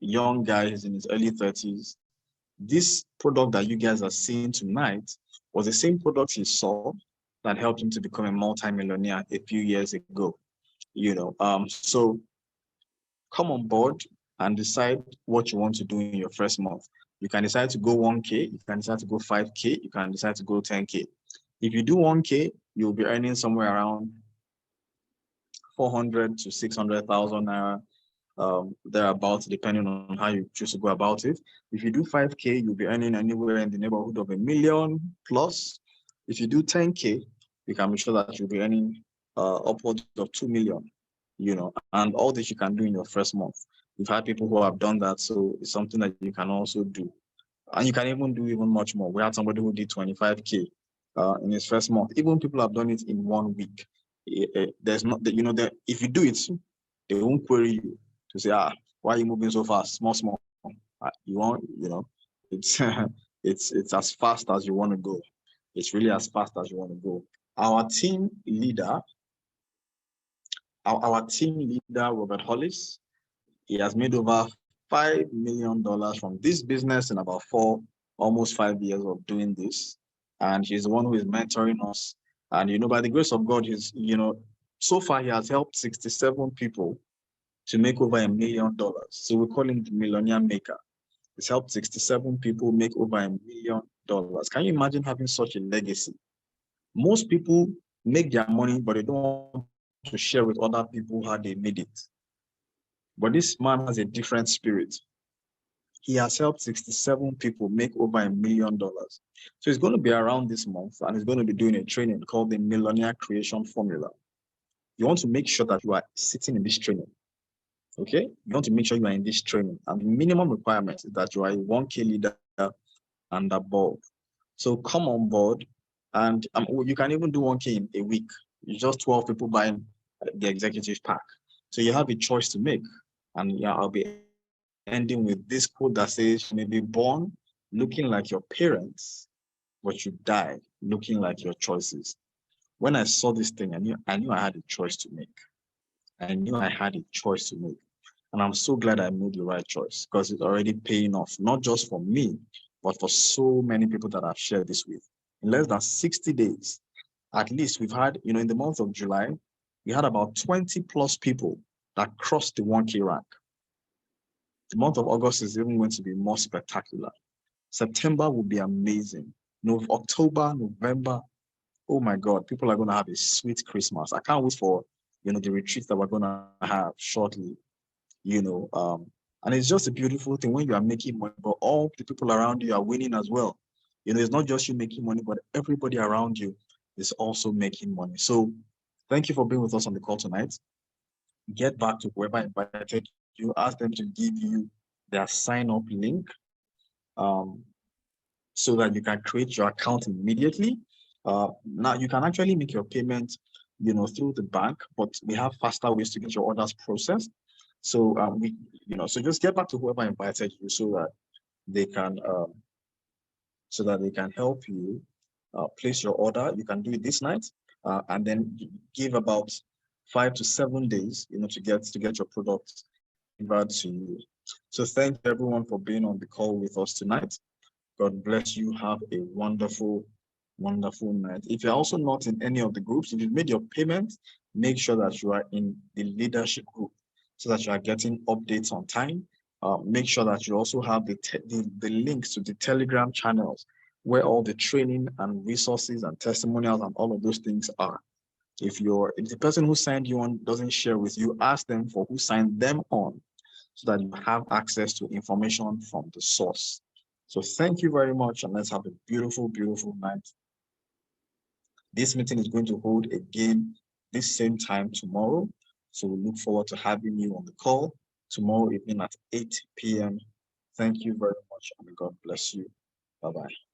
young guy, he's in his early 30s. This product that you guys are seeing tonight was the same product he saw that helped him to become a multi-millionaire a few years ago. So come on board and decide what you want to do in your first month. You can decide to go 1K, you can decide to go 5K, you can decide to go 10K. If you do 1K, you'll be earning somewhere around 400 to 600,000 naira, thereabouts, depending on how you choose to go about it. If you do 5K, you'll be earning anywhere in the neighborhood of $1 million plus. If you do 10K, you can be sure that you'll be earning upwards of 2 million, and all this you can do in your first month. We've had people who have done that, so it's something that you can also do. And you can even do even much more. We had somebody who did 25K in his first month. Even people have done it in 1 week. There's not, that if you do it, they won't query you to say, why are you moving so fast? Small. You want, it's it's as fast as you want to go. It's really as fast as you want to go. Our team leader, Robert Hollis, he has made over $5 million from this business in about almost 5 years of doing this. And he's the one who is mentoring us. And, by the grace of God, so far he has helped 67 people to make over $1 million. So we call him the millionaire maker. He's helped 67 people make over $1 million. Can you imagine having such a legacy? Most people make their money, but they don't want to share with other people how they made it. But this man has a different spirit. He has helped 67 people make over $1 million. So he's going to be around this month and he's going to be doing a training called the Millionaire Creation Formula. You want to make sure that you are sitting in this training. Okay? You want to make sure you are in this training. And the minimum requirement is that you are a 1K leader and above. So come on board, and you can even do 1K in a week. It's just 12 people buying the executive pack. So you have a choice to make. And I'll be ending with this quote that says, you may be born looking like your parents, but you die looking like your choices. When I saw this thing, I knew I had a choice to make. I knew I had a choice to make. And I'm so glad I made the right choice because it's already paying off, not just for me, but for so many people that I've shared this with. In less than 60 days, at least we've had, in the month of July, we had about 20 plus people that crossed the 1K rank. The month of August is even going to be more spectacular. September will be amazing. October, November, oh my God, people are going to have a sweet Christmas. I can't wait for, the retreat that we're going to have shortly, and it's just a beautiful thing when you are making money, but all the people around you are winning as well. It's not just you making money, but everybody around you is also making money. So thank you for being with us on the call tonight. Get back to whoever invited you, ask them to give you their sign-up link so that you can create your account immediately. Now you can actually make your payment, through the bank, but we have faster ways to get your orders processed. So so just get back to whoever invited you so that they can help you place your order. You can do it this night, and then give about 5 to 7 days, to get your product delivered to you. So thank everyone for being on the call with us tonight. God bless you. Have a wonderful, wonderful night. If you're also not in any of the groups, if you've made your payment, make sure that you are in the leadership group so that you are getting updates on time. Make sure that you also have the links to the Telegram channels where all the training and resources and testimonials and all of those things are. If the person who signed you on doesn't share with you, ask them for who signed them on so that you have access to information from the source. So thank you very much, and let's have a beautiful, beautiful night. This meeting is going to hold again this same time tomorrow. So we look forward to having you on the call tomorrow evening at 8 p.m. Thank you very much, and God bless you. Bye-bye.